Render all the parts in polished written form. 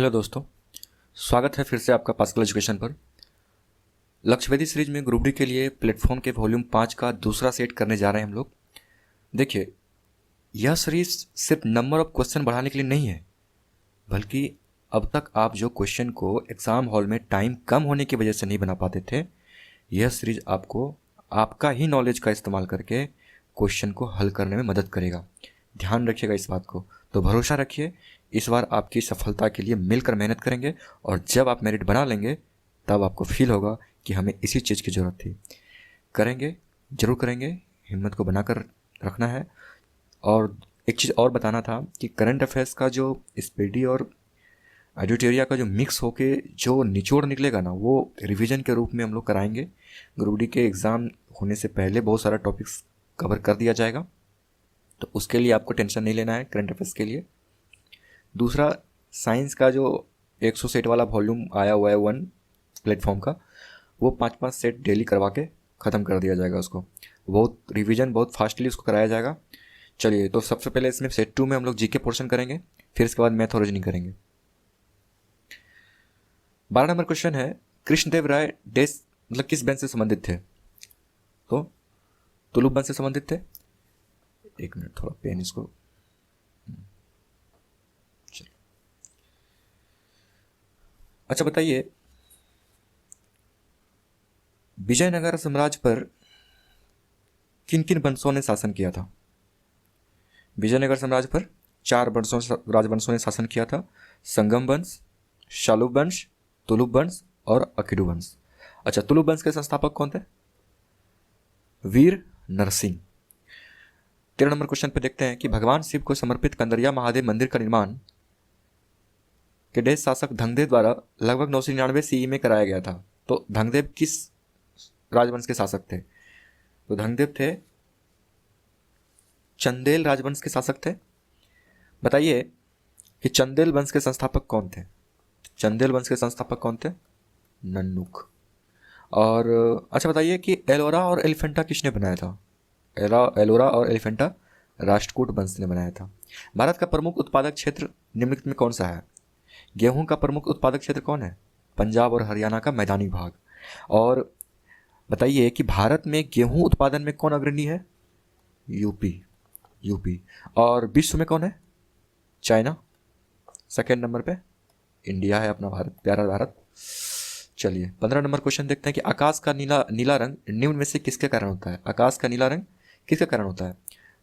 Hello दोस्तों, स्वागत है फिर से आपका पास्कल एजुकेशन पर। लक्ष्यवेधी सीरीज में ग्रुप डी के लिए प्लेटफॉर्म के वॉल्यूम 5 का दूसरा सेट करने जा रहे हैं हम लोग। देखिए, यह सीरीज सिर्फ नंबर ऑफ क्वेश्चन बढ़ाने के लिए नहीं है, बल्कि अब तक आप जो क्वेश्चन को एग्ज़ाम हॉल में टाइम कम होने की वजह से नहीं बना पाते थे, यह सीरीज आपको आपका ही नॉलेज का इस्तेमाल करके क्वेश्चन को हल करने में मदद करेगा। ध्यान रखिएगा इस बात को। तो भरोसा रखिए, इस बार आपकी सफलता के लिए मिलकर मेहनत करेंगे और जब आप मेरिट बना लेंगे तब आपको फील होगा कि हमें इसी चीज़ की ज़रूरत थी। करेंगे, ज़रूर करेंगे, हिम्मत को बनाकर रखना है। और एक चीज़ और बताना था कि करंट अफेयर्स का जो स्पीडी और एडिटोरिया का जो मिक्स होके जो निचोड़ निकलेगा ना, वो रिवीजन के रूप में हम लोग कराएंगे। ग्रुप डी के एग्ज़ाम होने से पहले बहुत सारा टॉपिक्स कवर कर दिया जाएगा, तो उसके लिए आपको टेंशन नहीं लेना है करंट अफेयर्स के लिए। दूसरा, साइंस का जो 100 सेट वाला वॉल्यूम आया हुआ है वन प्लेटफॉर्म का, वो 5-5 सेट डेली करवा के ख़त्म कर दिया जाएगा उसको। बहुत रिवीजन बहुत फास्टली उसको कराया जाएगा। चलिए, तो सबसे पहले इसमें सेट 2 में हम लोग जीके पोर्शन करेंगे, फिर इसके बाद मैथ और रीजनिंग करेंगे। 12 नंबर क्वेश्चन है, कृष्णदेव राय देश मतलब किस वंश से संबंधित थे? तो तुलुप वंश से संबंधित थे। एक मिनट, थोड़ा पेन इसको। अच्छा बताइए, विजयनगर साम्राज्य पर किन किन वंशों ने शासन किया था? विजयनगर साम्राज्य पर 4 वंशों राजवंशों ने शासन किया था। संगम वंश, शालूब वंश, तुलुप वंश और अकिडू वंश। अच्छा, तुलुप वंश के संस्थापक कौन थे? वीर नरसिंह। 13 नंबर क्वेश्चन पे देखते हैं कि भगवान शिव को समर्पित कंदरिया महादेव मंदिर का निर्माण के देश शासक धंगदेव द्वारा लगभग 999 सीई में कराया गया था। तो धंगदेव किस राजवंश के शासक थे? तो धंगदेव थे चंदेल राजवंश के शासक थे। बताइए कि चंदेल वंश के संस्थापक कौन थे? चंदेल वंश के संस्थापक कौन थे? नन्नुक। और अच्छा बताइए कि एलोरा और एलिफेंटा किसने बनाया था? एलोरा और एलिफेंटा राष्ट्रकूट वंश ने बनाया था। भारत का प्रमुख उत्पादक क्षेत्र निम्नलिखित में कौन सा है? गेहूं का प्रमुख उत्पादक क्षेत्र कौन है? पंजाब और हरियाणा का मैदानी भाग। और बताइए कि भारत में गेहूं उत्पादन में कौन अग्रणी है? यूपी। और विश्व में कौन है? चाइना। सेकेंड नंबर पे इंडिया है अपना भारत, प्यारा भारत। चलिए, 15 नंबर क्वेश्चन देखते हैं कि आकाश का नीला रंग निम्न में से किसके कारण होता है? आकाश का नीला रंग किसके कारण होता है?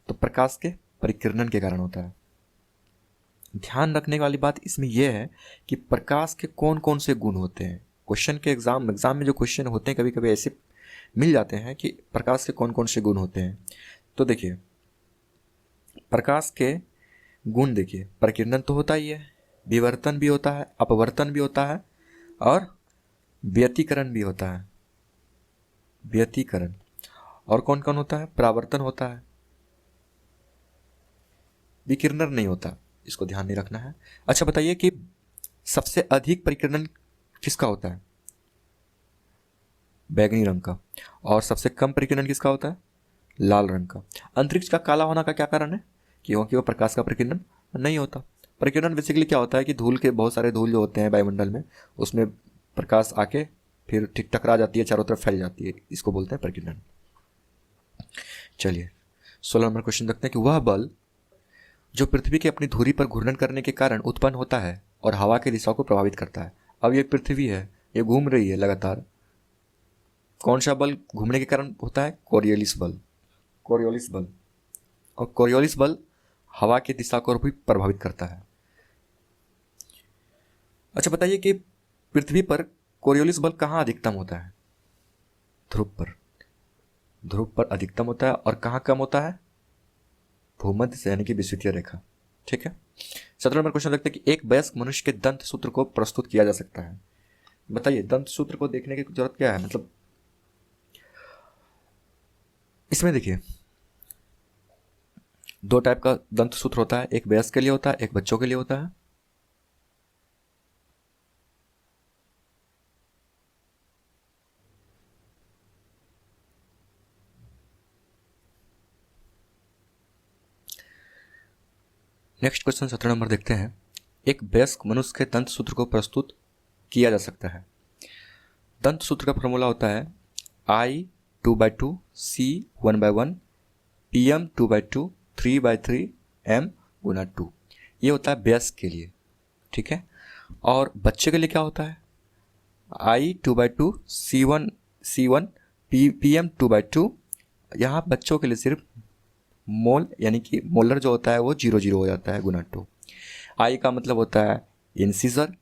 तो प्रकाश के परिकिरण के कारण होता है। ध्यान रखने वाली बात इसमें यह है कि प्रकाश के कौन कौन से गुण होते हैं। क्वेश्चन के एग्जाम में जो क्वेश्चन होते हैं कभी कभी ऐसे मिल जाते हैं कि प्रकाश के कौन कौन से गुण होते हैं। तो देखिए, प्रकाश के गुण देखिए, प्रकीर्णन तो होता ही है, विवर्तन भी होता है, अपवर्तन भी होता है और व्यतिकरण भी होता है। व्यतिकरण। और कौन कौन होता है? परावर्तन होता है, विकिरणन नहीं होता। इसको ध्यान नहीं रखना है। अच्छा बताइए कि सबसे अधिक परिकिरण किसका होता है? बैगनी रंग का। और सबसे कम परिकिरण किसका होता है? लाल रंग का। अंतरिक्ष का काला होना का क्या कारण है? क्योंकि वो प्रकाश का परिकिरण नहीं होता। परिकिरण बेसिकली क्या होता है कि धूल के बहुत सारे धूल जो होते हैं वायुमंडल में, उसमें प्रकाश आके फिर ठीक टकरा जाती है, चारों तरफ फैल जाती है, इसको बोलते हैं परिकिरण। चलिए, 16 नंबर क्वेश्चन देखते हैं कि वह बल जो पृथ्वी के अपनी धुरी पर घूर्णन करने के कारण उत्पन्न होता है और हवा की दिशा को प्रभावित करता है। अब ये पृथ्वी है, ये घूम रही है लगातार। कौन सा बल घूमने के कारण होता है? कोरियोलिस बल। कोरियोलिस बल। और कोरियोलिस बल हवा की दिशा को भी प्रभावित करता है। अच्छा बताइए कि पृथ्वी पर कोरियोलिस बल कहाँ अधिकतम होता है? ध्रुव पर। ध्रुव पर अधिकतम होता है। और कहाँ कम होता है? भूमध्य से, यानी कि विषुवतीय रेखा। ठीक है। 17 नंबर क्वेश्चन देखते हैं कि एक वयस्क मनुष्य के दंत सूत्र को प्रस्तुत किया जा सकता है। बताइए, दंत सूत्र को देखने की जरूरत क्या है? मतलब इसमें देखिए, 2 टाइप का दंत सूत्र होता है, एक वयस्क के लिए होता है, एक बच्चों के लिए होता है। नेक्स्ट क्वेश्चन 17 नंबर देखते हैं। एक वयस्क मनुष्य के दंत सूत्र को प्रस्तुत किया जा सकता है? दंत सूत्र का फॉर्मूला होता है I2/2 C1/1 PM2/2 3/3 M×2। ये होता है वयस्क के लिए, ठीक है। और बच्चे के लिए क्या होता है? I2/2 C1 PM2/2। यहाँ बच्चों के लिए सिर्फ मोल यानी कि मोलर जो होता है वो 0 हो जाता है गुना 2। आई का मतलब होता है इंसिजर,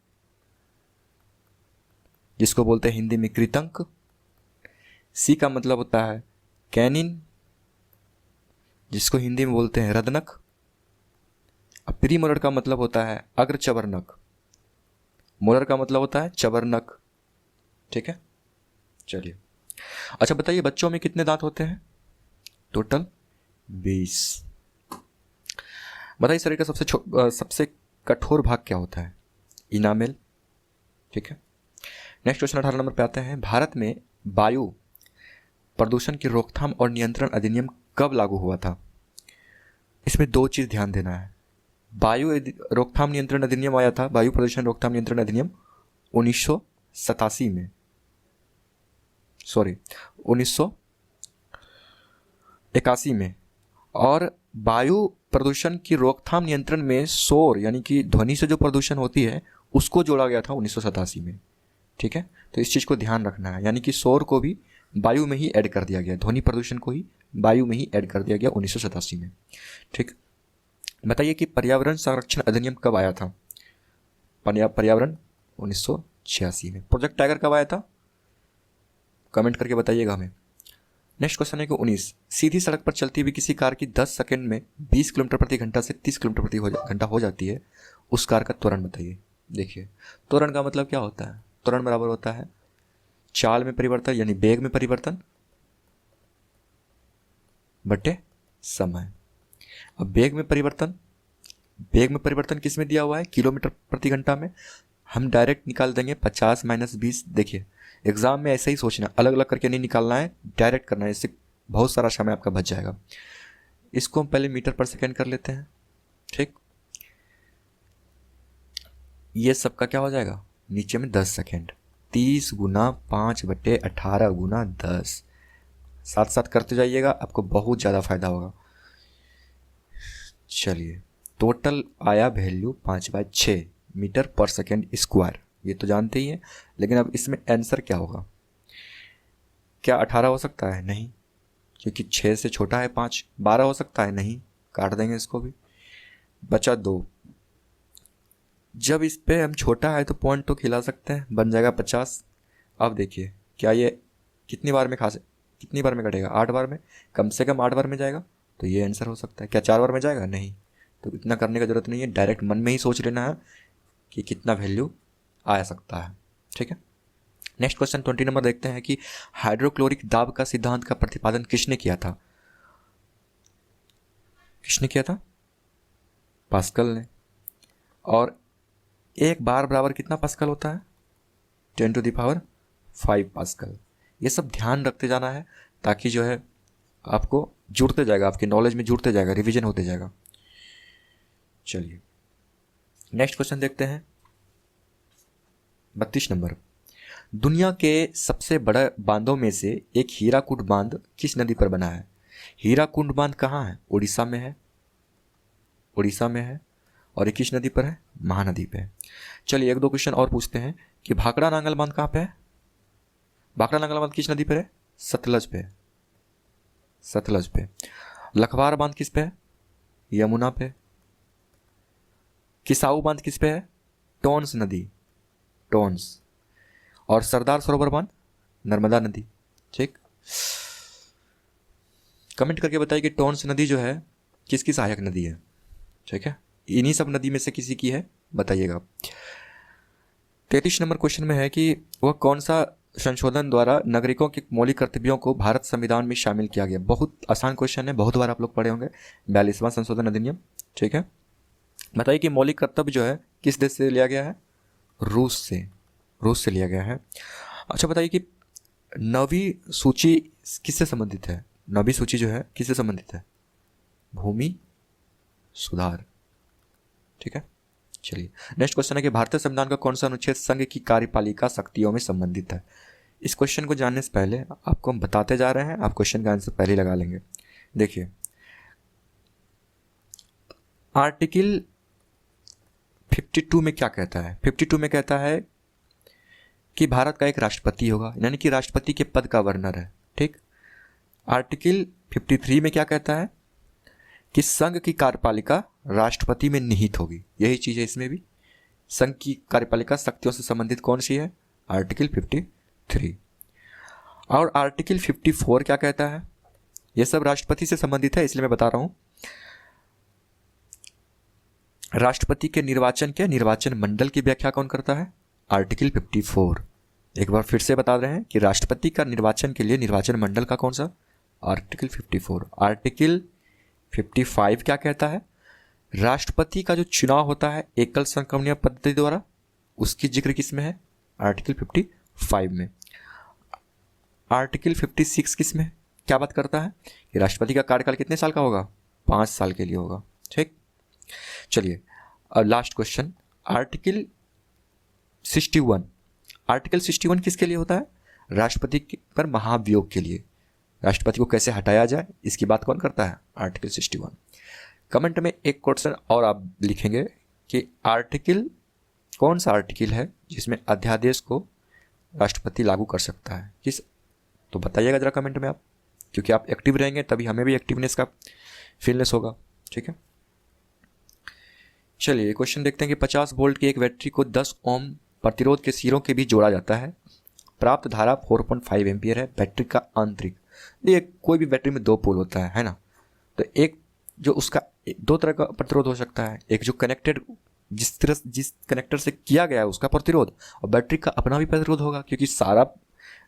जिसको बोलते हैं हिंदी में कृतंक। सी का मतलब होता है कैनिन, जिसको हिंदी में बोलते हैं रदनक। प्री मोलर का मतलब होता है अग्र चवर्णक। मोलर का मतलब होता है चवर्णक, ठीक है। चलिए, अच्छा बताइए बच्चों में कितने दांत होते हैं? टोटल 20। बताइए शरीर का सबसे कठोर भाग क्या होता है? इनामेल, ठीक है। नेक्स्ट क्वेश्चन 18 नंबर पे आते हैं। भारत में वायु प्रदूषण की रोकथाम और नियंत्रण अधिनियम कब लागू हुआ था? इसमें 2 चीज़ ध्यान देना है। वायु रोकथाम नियंत्रण अधिनियम आया था, वायु प्रदूषण रोकथाम नियंत्रण अधिनियम 1987 में, सॉरी 1981 में। और वायु प्रदूषण की रोकथाम नियंत्रण में शोर यानी कि ध्वनि से जो प्रदूषण होती है उसको जोड़ा गया था 1987 में, ठीक है। तो इस चीज़ को ध्यान रखना है, यानी कि शोर को भी वायु में ही ऐड कर दिया गया, ध्वनि प्रदूषण को ही वायु में ही ऐड कर दिया गया 1987 में, ठीक। बताइए कि पर्यावरण संरक्षण अधिनियम कब आया था? पर्यावरण 1986 में। प्रोजेक्ट टाइगर कब आया था? कमेंट करके बताइएगा हमें। नेक्स्ट क्वेश्चन है कि 19, सीधी सड़क पर चलती हुई किसी कार की 10 सेकंड में 20 किलोमीटर प्रति घंटा से 30 किलोमीटर प्रति घंटा हो जाती है, उस कार का त्वरण बताइए। देखिए, त्वरण का मतलब क्या होता है? त्वरण बराबर होता है चाल में परिवर्तन यानी वेग में परिवर्तन बटे समय। अब वेग में परिवर्तन किस में दिया हुआ है? किलोमीटर प्रति घंटा में। हम डायरेक्ट निकाल देंगे 50 - 20। देखिए, एग्जाम में ऐसे ही सोचना, अलग अलग करके नहीं निकालना है, डायरेक्ट करना है, इससे बहुत सारा समय आपका बच जाएगा। इसको हम पहले मीटर पर सेकेंड कर लेते हैं, ठीक। ये सबका क्या हो जाएगा? नीचे में 10 सेकेंड, 30 × 5/18 × 10। साथ साथ करते जाइएगा, आपको बहुत ज़्यादा फायदा होगा। चलिए, टोटल आया वैल्यू 5/6 मीटर पर सेकेंड स्क्वायर। ये तो जानते ही हैं, लेकिन अब इसमें आंसर क्या होगा? क्या 18 हो सकता है? नहीं, क्योंकि 6 से छोटा है 5। 12 हो सकता है? नहीं, काट देंगे इसको भी, बचा 2। जब इस पे हम छोटा है तो पॉइंट तो खिला सकते हैं, बन जाएगा 50। अब देखिए, क्या ये कितनी बार में कटेगा? 8 बार में, कम से कम 8 बार में जाएगा, तो ये आंसर हो सकता है। क्या 4 बार में जाएगा? नहीं। तो इतना करने की जरूरत नहीं है, डायरेक्ट मन में ही सोच लेना है कि कितना वैल्यू आ सकता है, ठीक है। नेक्स्ट क्वेश्चन 20 नंबर देखते हैं कि हाइड्रोक्लोरिक दाब का सिद्धांत का प्रतिपादन किसने किया था? पास्कल ने। और 1 बार बराबर कितना पास्कल होता है? 10⁵ पास्कल। ये सब ध्यान रखते जाना है, ताकि जो है आपको जुड़ते जाएगा, आपके नॉलेज में जुड़ते जाएगा, रिवीजन होते जाएगा। चलिए, नेक्स्ट क्वेश्चन देखते हैं 32 नंबर। दुनिया के सबसे बड़े बांधों में से एक हीराकुड बांध किस नदी पर बना है? हीराकुंड बांध कहाँ है? उड़ीसा में है। और ये किस नदी पर है? महानदी पे है। चलिए, 1-2 क्वेश्चन और पूछते हैं कि भाखड़ा नांगल बांध कहाँ पे है? भाखड़ा नांगल बांध किस नदी पर है? सतलज पे। लखवार बांध किस पे है? यमुना पे। किसाऊ बांध किस पे है? टोन्स नदी। और सरदार सरोवर बांध नर्मदा नदी, ठीक। कमेंट करके बताइए कि टोन्स नदी जो है किसकी सहायक नदी है, ठीक है। इन्हीं सब नदी में से किसी की है, बताइएगा। 33 नंबर क्वेश्चन में है कि वह कौन सा संशोधन द्वारा नागरिकों के मौलिक कर्तव्यों को भारत संविधान में शामिल किया गया? बहुत आसान क्वेश्चन है, बहुत बार आप लोग पढ़े होंगे। 42वां संशोधन अधिनियम, ठीक है। बताइए कि मौलिक कर्तव्य जो है किस देश से लिया गया है? रूस से लिया गया है। अच्छा, बताइए कि 9वीं सूची किससे संबंधित है? 9वीं सूची जो है किससे संबंधित है? भूमि सुधार, ठीक है। चलिए नेक्स्ट क्वेश्चन है कि भारतीय संविधान का कौन सा अनुच्छेद संघ की कार्यपालिका शक्तियों में संबंधित है। इस क्वेश्चन को जानने से पहले आपको हम बताते जा रहे हैं, आप क्वेश्चन का आंसर पहले लगा लेंगे। देखिए आर्टिकल 52 में क्या कहता है। 52 में कहता है कि भारत का एक राष्ट्रपति होगा, यानी कि राष्ट्रपति के पद का वर्णन है, ठीक। आर्टिकल 53 में क्या कहता है कि संघ की कार्यपालिका राष्ट्रपति में निहित होगी। यही चीज़ है इसमें भी, संघ की कार्यपालिका शक्तियों से संबंधित कौन सी है, आर्टिकल 53। और आर्टिकल 54 क्या कहता है, ये सब राष्ट्रपति से संबंधित है इसलिए मैं बता रहा हूं। राष्ट्रपति के निर्वाचन मंडल की व्याख्या कौन करता है, आर्टिकल 54। एक बार फिर से बता रहे हैं कि राष्ट्रपति का निर्वाचन के लिए निर्वाचन मंडल का कौन सा, आर्टिकल 54। आर्टिकल 55 क्या कहता है, राष्ट्रपति का जो चुनाव होता है एकल संक्रमणीय पद्धति द्वारा, उसकी जिक्र किस में है, आर्टिकल 55 में। आर्टिकल 56 किस में, क्या बात करता है कि राष्ट्रपति का कार्यकाल कितने साल का होगा, 5 साल के लिए होगा, ठीक। चलिए अब लास्ट क्वेश्चन, आर्टिकल 61। आर्टिकल 61 किसके लिए होता है, राष्ट्रपति पर महाभियोग के लिए, राष्ट्रपति को कैसे हटाया जाए इसकी बात कौन करता है, आर्टिकल 61। कमेंट में एक क्वेश्चन और आप लिखेंगे कि आर्टिकल कौन सा आर्टिकल है जिसमें अध्यादेश को राष्ट्रपति लागू कर सकता है, किस, तो बताइएगा जरा कमेंट में आप, क्योंकि आप एक्टिव रहेंगे तभी हमें भी एक्टिवनेस का फीलनेस होगा, ठीक है। चलिए क्वेश्चन देखते हैं कि 50 वोल्ट की एक बैटरी को 10 ओम प्रतिरोध के सिरों के बीच जोड़ा जाता है, प्राप्त धारा 4.5 एम्पियर है, बैटरी का आंतरिक, ये कोई भी बैटरी में 2 पोल होता है ना, तो एक जो उसका 2 तरह का प्रतिरोध हो सकता है, एक जो कनेक्टेड जिस कनेक्टर से किया गया है उसका प्रतिरोध, और बैटरी का अपना भी प्रतिरोध होगा, क्योंकि सारा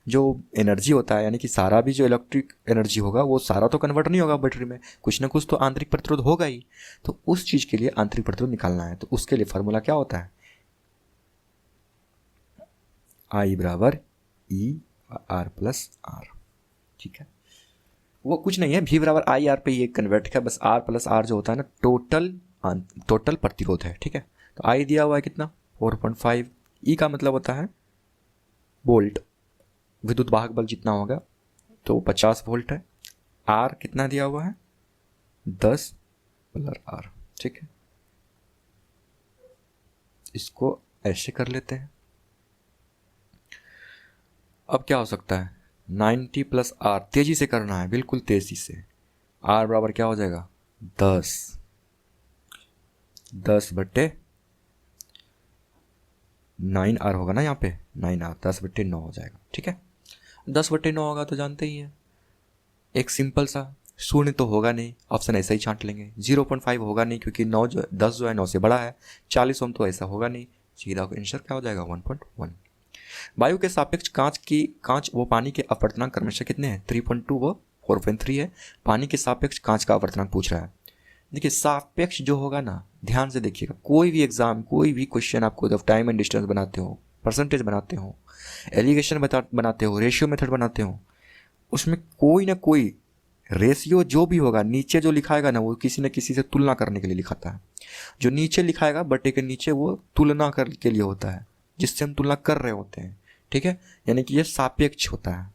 जो एनर्जी होता है, यानी कि सारा भी जो इलेक्ट्रिक एनर्जी होगा वो सारा तो कन्वर्ट नहीं होगा बैटरी में, कुछ ना कुछ तो आंतरिक प्रतिरोध होगा ही। तो उस चीज़ के लिए आंतरिक प्रतिरोध निकालना है, तो उसके लिए फार्मूला क्या होता है, I बराबर E R प्लस R, ठीक है। वो कुछ नहीं है, V बराबर आई आर पे ये कन्वर्ट है, बस R प्लस R जो होता है ना टोटल प्रतिरोध है, ठीक है। तो I दिया हुआ है कितना 4.5, E का मतलब होता है वोल्ट, विद्युत वाहक बल जितना होगा, तो 50 वोल्ट है। R कितना दिया हुआ है 10 प्लस R, ठीक है। इसको ऐसे कर लेते हैं, अब क्या हो सकता है 90 प्लस R, तेजी से करना है, बिल्कुल तेजी से। R बराबर क्या हो जाएगा 10 बट्टे 9R होगा ना, यहाँ पे 9R 10/9 हो जाएगा, ठीक है। 10/9 होगा तो जानते ही हैं, एक सिंपल सा शून्य तो होगा नहीं, ऑप्शन ऐसा ही छांट लेंगे। 0.5 होगा नहीं क्योंकि 10 जो है 9 से बड़ा है। 40 ओम तो ऐसा होगा नहीं, सीधा आंसर क्या हो जाएगा 1.1। वायु के सापेक्ष कांच वो पानी के अपवर्तनांक क्रमशः कितने हैं 3.2 व 4.3 है। पानी के सापेक्ष कांच का अपवर्तनांक पूछ रहा है। देखिए सापेक्ष जो होगा ना, ध्यान से देखिएगा, कोई भी एग्जाम कोई भी क्वेश्चन आपको जब टाइम एंड डिस्टेंस बनाते हो, परसेंटेज बनाते हो, एलिगेशन बनाते हो, रेशियो मेथड बनाते हो, उसमें कोई ना कोई रेशियो जो भी होगा नीचे जो लिखाएगा ना वो किसी न किसी से तुलना करने के लिए लिखाता है। जो नीचे लिखाएगा बटे के नीचे वो तुलना कर के लिए होता है, जिससे हम तुलना कर रहे होते हैं, ठीक है। यानी कि ये सापेक्ष होता है,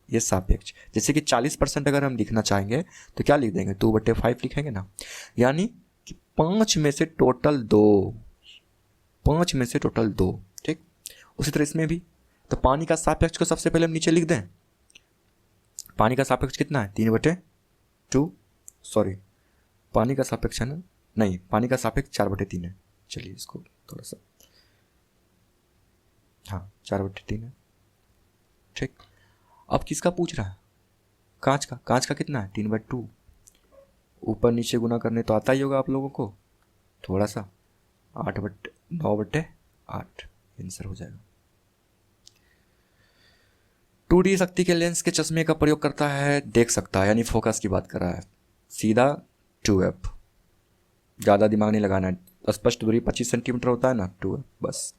ये सापेक्ष। जैसे कि 40% अगर हम लिखना चाहेंगे तो क्या लिख देंगे 2/5 लिखेंगे ना, यानी कि 5 में से टोटल 2, ठीक। उसी तरह इसमें भी तो पानी का सापेक्ष को सबसे पहले हम नीचे लिख दें। पानी का सापेक्ष कितना है 3/2, सॉरी पानी का सापेक्ष है ना, नहीं पानी का सापेक्ष 4/3 है। चलिए इसको थोड़ा सा, हाँ 4/3 है, ठीक। अब किसका पूछ रहा है, कांच का कितना है 3/2। ऊपर नीचे गुना करने तो आता ही होगा आप लोगों को, थोड़ा सा 9/8 आंसर हो जाएगा। 2D शक्ति के लेंस के चश्मे का प्रयोग करता है, देख सकता है, यानी फोकस की बात कर रहा है। सीधा 2f, ज़्यादा दिमाग नहीं लगाना है। स्पष्ट दूरी 25 सेंटीमीटर होता है ना, 2f बस,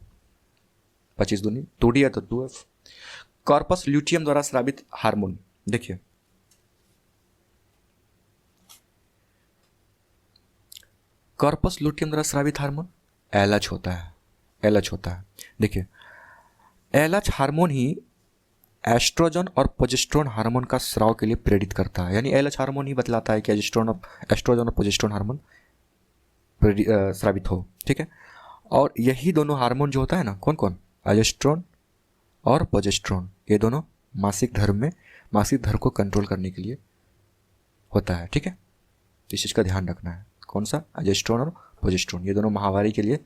25 दूनी 2D है तो 2f। कॉर्पस ल्यूटियम द्वारा स्रावित हार्मोन, देखिए कॉर्पस ल्यूटियम द्वारा स्रावित हार्मोन एलएच होता है, एलएच होता है। देखिए एलएच हार्मोन ही एस्ट्रोजन और प्रोजेस्टेरोन हार्मोन का स्राव के लिए प्रेरित करता है, यानी एलएच हार्मोन ही बतलाता है कि एस्ट्रोजन और प्रोजेस्टेरोन हार्मोन स्रावित हो, ठीक है। और यही दोनों हार्मोन जो होता है ना, कौन कौन, एस्ट्रोजन और प्रोजेस्टेरोन, ये दोनों मासिक धर्म को कंट्रोल करने के लिए होता है, ठीक है। इस चीज़ का ध्यान रखना है, कौन सा, एस्ट्रोजन और प्रोजेस्टेरोन, ये दोनों माहवारी के लिए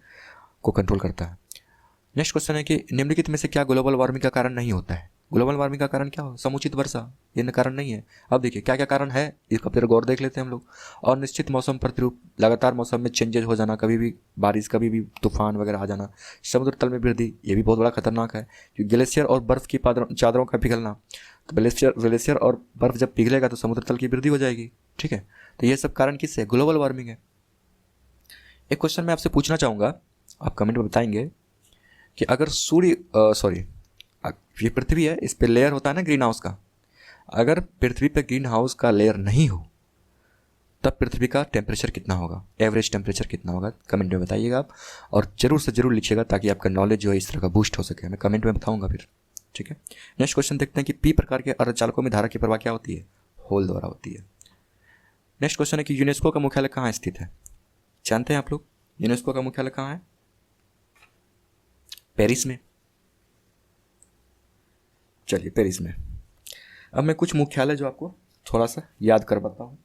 को कंट्रोल करता है। नेक्स्ट क्वेश्चन है कि निम्नलिखित में से क्या ग्लोबल वार्मिंग का कारण नहीं होता है। ग्लोबल वार्मिंग का कारण क्या हो, समुचित वर्षा, ये कारण नहीं है। अब देखिए क्या क्या कारण है, इसका फिर गौर देख लेते हैं हम लोग। और निश्चित मौसम प्रतिरूप, लगातार मौसम में चेंजेस हो जाना, कभी भी बारिश, कभी भी तूफान वगैरह आ जाना। समुद्र तल में वृद्धि, ये भी बहुत बड़ा खतरनाक है, क्योंकि ग्लेशियर और बर्फ़ की चादरों का पिघलना, तो ग्लेशियर और बर्फ़ जब पिघलेगा तो समुद्र तल की वृद्धि हो जाएगी, ठीक है। तो ये सब कारण किससे, ग्लोबल वार्मिंग है। एक क्वेश्चन मैं आपसे पूछना चाहूँगा, आप कमेंट में बताएंगे कि अगर ये पृथ्वी है, इस पे लेयर होता है ना ग्रीन हाउस का, अगर पृथ्वी पे ग्रीन हाउस का लेयर नहीं हो तब पृथ्वी का टेम्परेचर कितना होगा, एवरेज टेम्परेचर कितना होगा, कमेंट में बताइएगा आप। और जरूर से जरूर लिखिएगा ताकि आपका नॉलेज जो है इस तरह का बूस्ट हो सके, मैं कमेंट में बताऊंगा फिर, ठीक है। नेक्स्ट क्वेश्चन देखते हैं कि पी प्रकार के अर्धचालकों में धारा की प्रवाह क्या होती है, होल द्वारा होती है। नेक्स्ट क्वेश्चन है कि यूनेस्को का मुख्यालय कहाँ स्थित है, जानते हैं आप लोग यूनेस्को का मुख्यालय कहाँ है, पेरिस में। चलिए पेरिस में। अब मैं कुछ मुख्यालय जो आपको थोड़ा सा याद करवाता हूँ,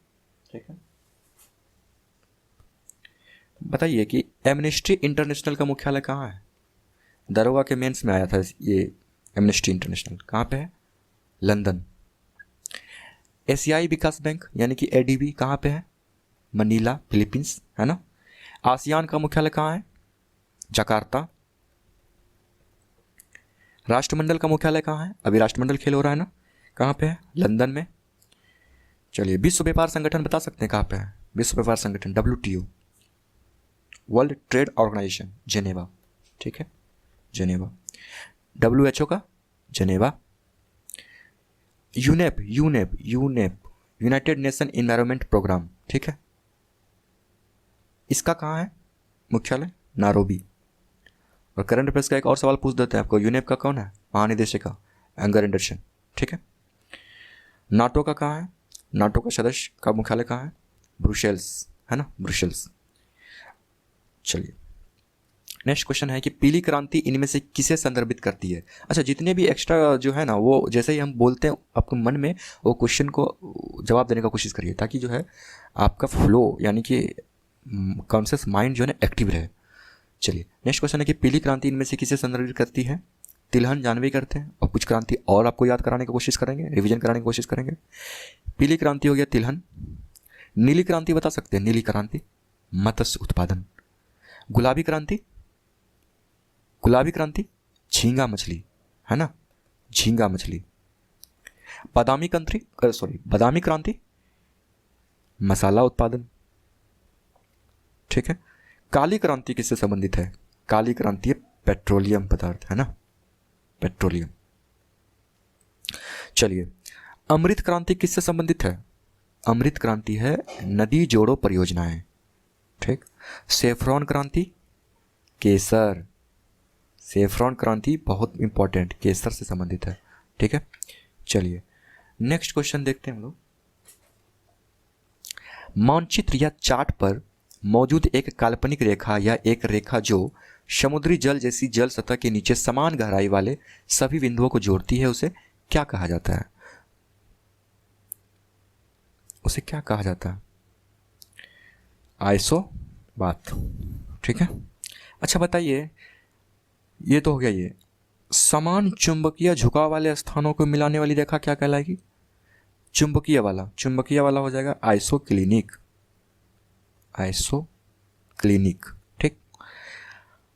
ठीक है। बताइए कि एमनेस्टी इंटरनेशनल का मुख्यालय कहाँ है, दरोगा के मेंस में आया था ये एमनेस्टी इंटरनेशनल, कहाँ पे है, लंदन। एशियाई विकास बैंक यानी कि एडीबी कहाँ पे है, मनीला, फिलीपींस, है ना। आसियान का मुख्यालय कहाँ है, जकार्ता। राष्ट्रमंडल का मुख्यालय कहाँ है, अभी राष्ट्रमंडल खेल हो रहा है ना, कहाँ पे है, लंदन में। चलिए विश्व व्यापार संगठन बता सकते हैं कहाँ पे है, विश्व व्यापार संगठन WTO, world trade organization, Geneva, ठीक है, जेनेवा। WHO का Geneva. UNEP united nation environment programme, ठीक है, इसका कहाँ है मुख्यालय, नारोबी। और करंट अफेयर्स का एक और सवाल पूछ देते हैं आपको, यूनेप का कौन है महानिदेशक का, एंगर एंडरसन, ठीक है। नाटो का कहाँ है, नाटो का सदस्य का मुख्यालय कहाँ है, ब्रुसेल्स, है ना, ब्रुसेल्स। चलिए नेक्स्ट क्वेश्चन है कि पीली क्रांति इनमें से किसे संदर्भित करती है। अच्छा, जितने भी एक्स्ट्रा जो है ना, वो जैसे ही हम बोलते हैं आपको मन में वो क्वेश्चन को जवाब देने का कोशिश करिए, ताकि जो है आपका फ्लो यानी कि कॉन्शियस माइंड जो है ना एक्टिव रहे। चलिए नेक्स्ट क्वेश्चन है कि पीली क्रांति इनमें से किसे संदर्भित करती है। तिलहन जानवी करते हैं, और कुछ क्रांति और आपको याद कराने की कोशिश करेंगे, रिवीजन कराने की कोशिश करेंगे। पीली क्रांति हो गया तिलहन। नीली क्रांति बता सकते हैं, नीली क्रांति मत्स्य उत्पादन। गुलाबी क्रांति झींगा मछली, है ना, झींगा मछली। बादामी क्रांति मसाला उत्पादन, ठीक है। काली क्रांति किससे संबंधित है, काली क्रांति पेट्रोलियम पदार्थ, है ना, पेट्रोलियम। चलिए अमृत क्रांति किससे संबंधित है, अमृत क्रांति है नदी जोड़ो परियोजनाएं, ठीक। सेफ्रॉन क्रांति केसर, सेफ्रॉन क्रांति बहुत इंपॉर्टेंट, केसर से संबंधित है, ठीक है। चलिए नेक्स्ट क्वेश्चन देखते हैं हम लोग। मानचित्र या चार्ट पर मौजूद एक काल्पनिक रेखा या एक रेखा जो समुद्री जल जैसी जल सतह के नीचे समान गहराई वाले सभी बिंदुओं को जोड़ती है, उसे क्या कहा जाता है, उसे क्या कहा जाता है, आइसो बात, ठीक है। अच्छा बताइए, ये तो हो गया, ये समान चुंबकीय झुकाव वाले स्थानों को मिलाने वाली रेखा क्या कहलाएगी, चुंबकीय वाला हो जाएगा आइसोक्लिनिक, ठीक।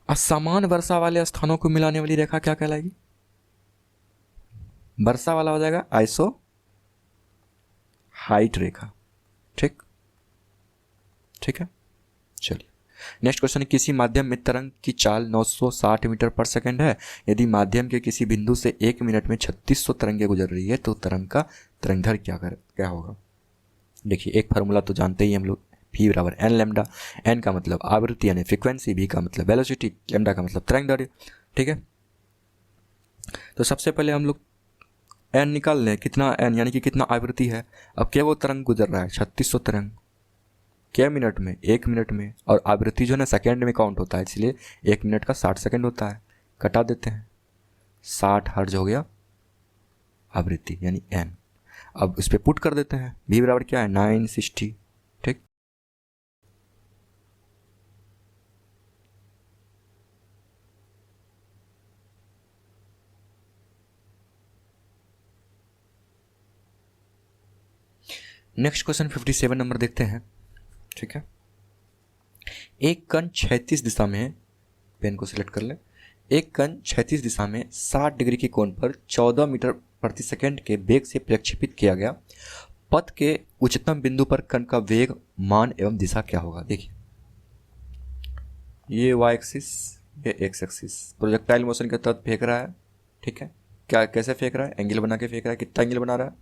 असमान वर्षा वाले स्थानों को मिलाने वाली रेखा क्या कहलाएगी, वर्षा वाला हो जाएगा आइसो हाइट रेखा, ठीक है। चलिए नेक्स्ट क्वेश्चन है, किसी माध्यम में तरंग की चाल 960 मीटर पर सेकंड है। यदि माध्यम के किसी बिंदु से 1 मिनट में 3600 तरंगें गुजर रही है तो तरंग का तरंगधर क्या होगा। देखिए एक फार्मूला तो जानते ही हम लोग, v बराबर n लैम्डा। n का मतलब आवृत्ति यानी फ्रीक्वेंसी, v का मतलब वेलोसिटी, लैम्डा का मतलब तरंगदैर्घ्य। ठीक है, तो सबसे पहले हम लोग n निकाल लें, कितना n यानी कि कितना आवृत्ति है। अब क्या वो तरंग गुजर रहा है, 3600 तरंग, क्या मिनट में, 1 मिनट में, और आवृत्ति जो है ना सेकेंड में काउंट होता है, इसलिए 1 मिनट का 60 सेकेंड होता है। कटा देते हैं, 60 हर्ट्ज हो गया आवृत्ति यानी n। अब इस पर पुट कर देते हैं, v बराबर क्या है 960। ठीक, नेक्स्ट क्वेश्चन 57 नंबर देखते हैं। ठीक है, एक कण क्षैतिज दिशा में, पेन को सिलेक्ट कर ले, एक कण क्षैतिज दिशा में 60 डिग्री के कोण पर 14 मीटर प्रति सेकंड के वेग से प्रक्षेपित किया गया। पथ के उच्चतम बिंदु पर कण का वेग, मान एवं दिशा क्या होगा। देखिए, ये y एक्सिस, ये x एक्सिस, प्रोजेक्टाइल मोशन के तहत फेंक रहा है। ठीक है, क्या कैसे फेंक रहा है, एंगल बना के फेंक रहा है। कितना एंगल बना रहा है,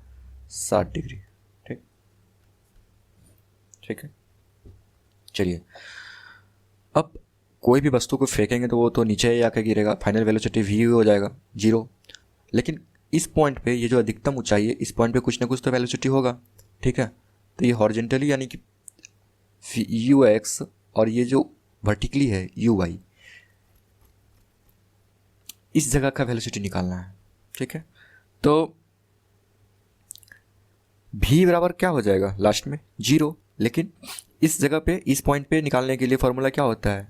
60 डिग्री। ठीक, ठीक है, चलिए अब कोई भी वस्तु को फेंकेंगे तो वो तो नीचे ही आके गिरेगा, फाइनल वेलोसिटी v हो जाएगा 0। लेकिन इस पॉइंट पे, ये जो अधिकतम ऊंचाई है, इस पॉइंट पे कुछ ना कुछ तो वेलोसिटी होगा। ठीक है, तो ये हॉरिजेंटली यानी कि ux, और ये जो वर्टिकली है uy, इस जगह का वेलोसिटी निकालना है। ठीक है, तो v बराबर क्या हो जाएगा लास्ट में 0। लेकिन इस जगह पे, इस पॉइंट पे निकालने के लिए फॉर्मूला क्या होता है,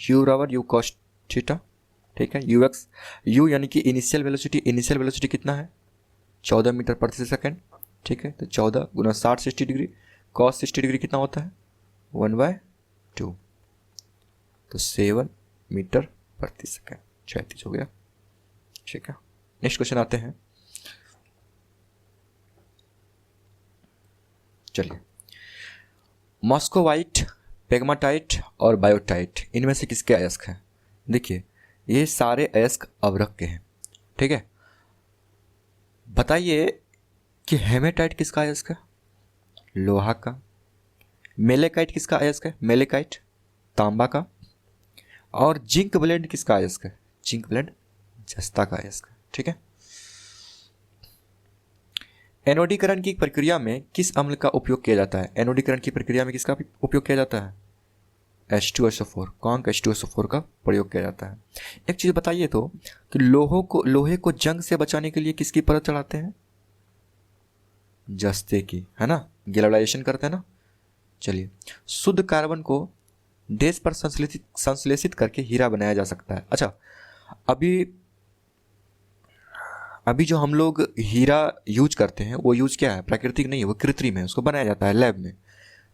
u बराबर u cos थीटा। ठीक है, ux, u यानी कि इनिशियल वेलोसिटी, इनिशियल वेलोसिटी कितना है 14 मीटर प्रति सेकंड। ठीक है, तो 14 गुना 60 60 डिग्री, cos 60 डिग्री कितना होता है 1/2, तो 7 मीटर प्रति सेकंड, 36 हो गया। ठीक है, नेक्स्ट क्वेश्चन आते हैं। चलिए, मॉस्कोवाइट, पेगमाटाइट और बायोटाइट, इनमें से किसके अयस्क हैं। देखिए, ये सारे अयस्क अवरक के हैं। ठीक है, बताइए कि हेमेटाइट किसका अयस्क है, लोहा का। मेलेकाइट किसका अयस्क है, मेलेकाइट तांबा का। और जिंक ब्लेंड किसका अयस्क है, जिंक ब्लेंड जस्ता का अयस्क है। ठीक है, एनोडीकरण की प्रक्रिया में किस अम्ल का उपयोग किया जाता है, एनोडीकरण की प्रक्रिया में किसका उपयोग किया जाता है, H2SO4, कॉन्क H2SO4 का प्रयोग किया जाता है। एक चीज़ बताइए तो कि लोहे को जंग से बचाने के लिए किसकी परत चढ़ाते हैं, जस्ते की, है ना, गैल्वेनाइजेशन करते हैं ना। चलिए, शुद्ध कार्बन को डैश पर संश्लेषित करके हीरा बनाया जा सकता है। अच्छा, अभी जो हम लोग हीरा यूज करते हैं, वो यूज क्या है, प्राकृतिक नहीं है, वो कृत्रिम है, उसको बनाया जाता है लैब में।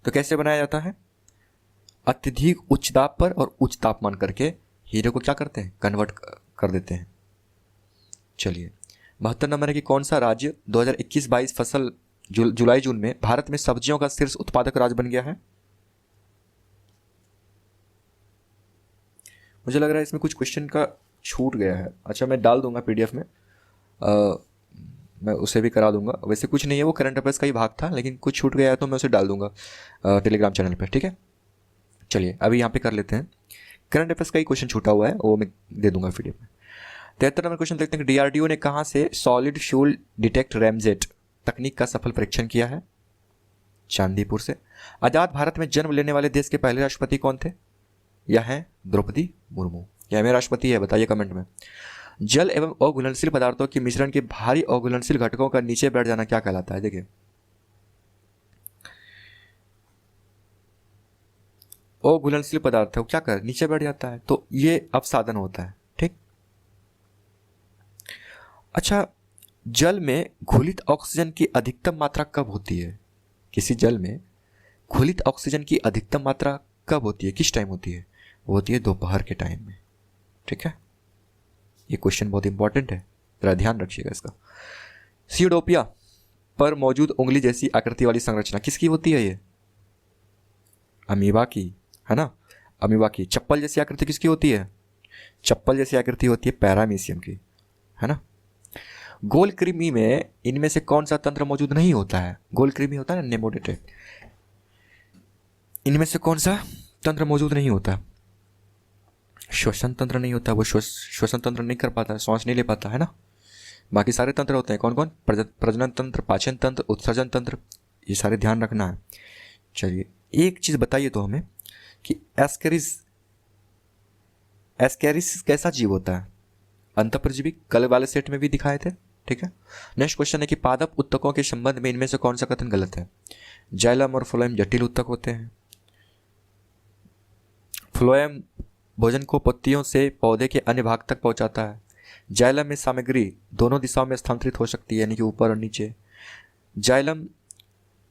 तो कैसे बनाया जाता है, अत्यधिक उच्च दाब पर और उच्च तापमान करके हीरे को क्या करते हैं, कन्वर्ट कर देते हैं। चलिए, 72 नंबर है कि कौन सा राज्य 2021-22 फसल जुलाई जून में भारत में सब्जियों का शीर्ष उत्पादक राज्य बन गया है। मुझे लग रहा है इसमें कुछ क्वेश्चन का छूट गया है। अच्छा, मैं डाल दूंगा पीडीएफ में, मैं उसे भी करा दूंगा। वैसे कुछ नहीं है, वो करंट अफेयर्स का ही भाग था, लेकिन कुछ छूट गया है तो मैं उसे डाल दूंगा टेलीग्राम चैनल पर। ठीक है, चलिए अभी यहाँ पे कर लेते हैं। करंट अफेयर्स का ही क्वेश्चन छूटा हुआ है, वो मैं दे दूंगा पीडीएफ में। 73 नंबर क्वेश्चन देखते हैं कि DRDO ने कहाँ से सॉलिड फ्यूल डिटेक्ट रैमजेट तकनीक का सफल परीक्षण किया है, चांदीपुर से। आजाद भारत में जन्म लेने वाले देश के पहले राष्ट्रपति कौन थे, यह है द्रौपदी मुर्मू। यह मेरा राष्ट्रपति है, बताइए कमेंट में। जल एवं अघुलनशील पदार्थों के मिश्रण के भारी अघुलनशील घटकों का नीचे बैठ जाना क्या कहलाता है। देखिए, अघुलनशील पदार्थ है, वो क्या कर नीचे बैठ जाता है, तो ये अपसाधन होता है। ठीक, अच्छा, जल में घुलित ऑक्सीजन की अधिकतम मात्रा कब होती है, किसी जल में घुलित ऑक्सीजन की अधिकतम मात्रा कब होती है, किस टाइम होती है, वो होती है दोपहर के टाइम में। ठीक है, ये क्वेश्चन बहुत इंपॉर्टेंट है, जरा ध्यान रखिएगा इसका। सीडोपिया पर मौजूद उंगली जैसी आकृति वाली संरचना किसकी होती है, ये अमीबा की, है ना, अमीबा की। चप्पल जैसी आकृति किसकी होती है, चप्पल जैसी आकृति होती है पैरामीशियम की, है ना। गोल कृमि में इनमें से कौन सा तंत्र मौजूद नहीं होता है, गोल कृमि होता है ना, नेमोडेटे, इनमें से कौन सा तंत्र मौजूद नहीं होता? श्वसन तंत्र नहीं होता, वो श्वसन तंत्र नहीं कर पाता, सांस नहीं ले पाता है ना। बाकी सारे तंत्र होते हैं, कौन कौन? प्रजनन तंत्र, पाचन तंत्र, उत्सर्जन तंत्र, ये सारे ध्यान रखना है। चलिए एक चीज बताइए तो हमें कि एस्केरिस एस्केरिस कैसा जीव होता है? अंतःपरजीवी, कल वाले सेट में भी दिखाए थे, ठीक है। नेक्स्ट क्वेश्चन है कि पादप उत्तकों के संबंध में इनमें से कौन सा कथन गलत है? जाइलम और फ्लोएम जटिल उत्तक होते हैं। फ्लोएम भोजन को पत्तियों से पौधे के अन्य भाग तक पहुंचाता है। जाइलम में सामग्री दोनों दिशाओं में स्थानांतरित हो सकती है, यानी कि ऊपर और नीचे। जाइलम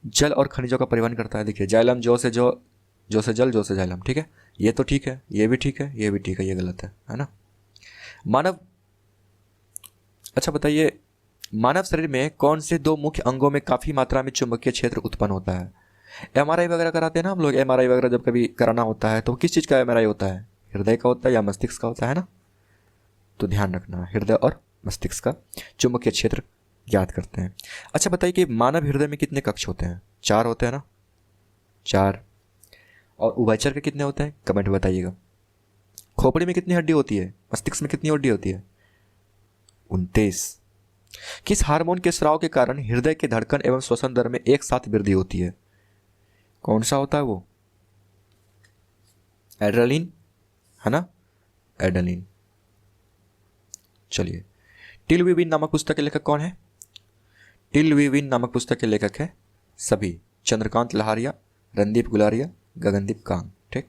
जल और खनिजों का परिवहन करता है। देखिए जाइलम जो से जल, जो से जाइलम, ठीक है। ये तो ठीक है, ये भी ठीक है, ये भी ठीक है, ये गलत है ना। मानव, अच्छा बताइए, मानव शरीर में कौन से दो मुख्य अंगों में काफी मात्रा में चुंबकीय क्षेत्र उत्पन्न होता है? एमआरआई वगैरह कराते हैं ना हम लोग, एमआरआई वगैरह जब कभी कराना होता है तो किस चीज़ का एमआरआई होता है? हृदय का होता है या मस्तिष्क का होता है ना। तो ध्यान रखना, हृदय और मस्तिष्क का चुंबकीय क्षेत्र ज्ञात करते हैं। अच्छा बताइए कि मानव हृदय में कितने कक्ष होते हैं? 4 होते हैं ना, 4। और उभयचर के कितने होते हैं? कमेंट में बताइएगा। खोपड़ी में कितनी हड्डी होती है? मस्तिष्क में कितनी हड्डी होती है? 29। किस हार्मोन के स्राव के कारण हृदय के धड़कन एवं श्वसन दर में एक साथ वृद्धि होती है? कौन सा होता है वो? एड्रेनलिन, है ना, एड्रेनलिन। चलिए, टिल वी विन नामक पुस्तक के लेखक कौन है? टिल वी विन नामक पुस्तक के लेखक है सभी, चंद्रकांत लहारिया, रणदीप गुलारिया, गगनदीप कांग, ठीक।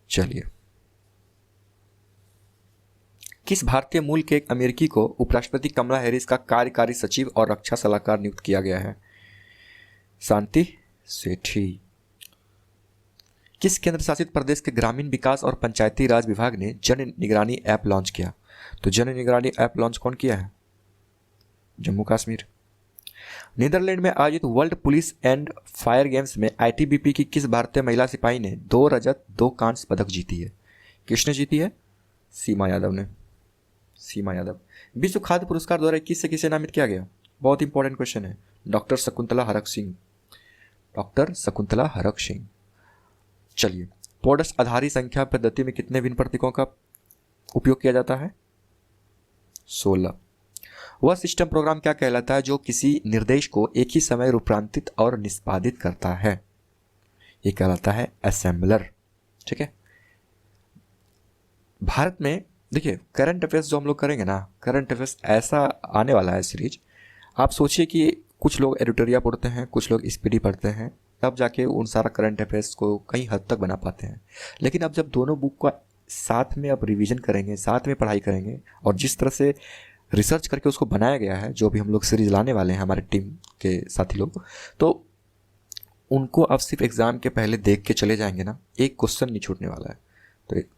चलिए, किस भारतीय मूल के एक अमेरिकी को उपराष्ट्रपति कमला हैरिस का कार्यकारी सचिव और रक्षा सलाहकार नियुक्त किया गया है? शांति सेठी। किस केंद्र शासित प्रदेश के ग्रामीण विकास और पंचायती राज विभाग ने जन निगरानी ऐप लॉन्च किया? तो जन निगरानी ऐप लॉन्च कौन किया है? जम्मू कश्मीर। नीदरलैंड में आयोजित world police and fire games में आईटीबीपी की किस भारतीय महिला सिपाही ने 2 रजत 2 कांस्य पदक जीती है? किसने जीती है? सीमा यादव ने। सीमा यादव। विश्व खाद्य पुरस्कार 2021 से किसे नामित किया गया? बहुत इंपॉर्टेंट क्वेश्चन है। डॉक्टर शकुंतला हरक सिंह। डॉक्टर शकुंतला हरक सिंह। चलिए, पोडस आधारी संख्या पद्धति में कितने भिन्न प्रतीकों का उपयोग किया जाता है? 16। वह सिस्टम प्रोग्राम क्या कहलाता है जो किसी निर्देश को एक ही समय रूपांतरित और निष्पादित करता है? ये कहलाता है असेंबलर, ठीक है। भारत में देखिए करंट अफेयर्स जो हम लोग करेंगे ना, करंट अफेयर्स ऐसा आने वाला है सीरीज। आप सोचिए कि कुछ लोग एडिटोरिया पढ़ते हैं, कुछ लोग स्पीडी पढ़ते हैं, तब जाके उन सारा करंट अफेयर्स को कई हद तक बना पाते हैं। लेकिन अब जब दोनों बुक का साथ में अब रिवीजन करेंगे, साथ में पढ़ाई करेंगे, और जिस तरह से रिसर्च करके उसको बनाया गया है, जो भी हम लोग सीरीज लाने वाले हैं हमारे टीम के साथी लोग, तो उनको अब सिर्फ एग्ज़ाम के पहले देख के चले जाएंगे ना, एक क्वेश्चन नहीं छूटने वाला है।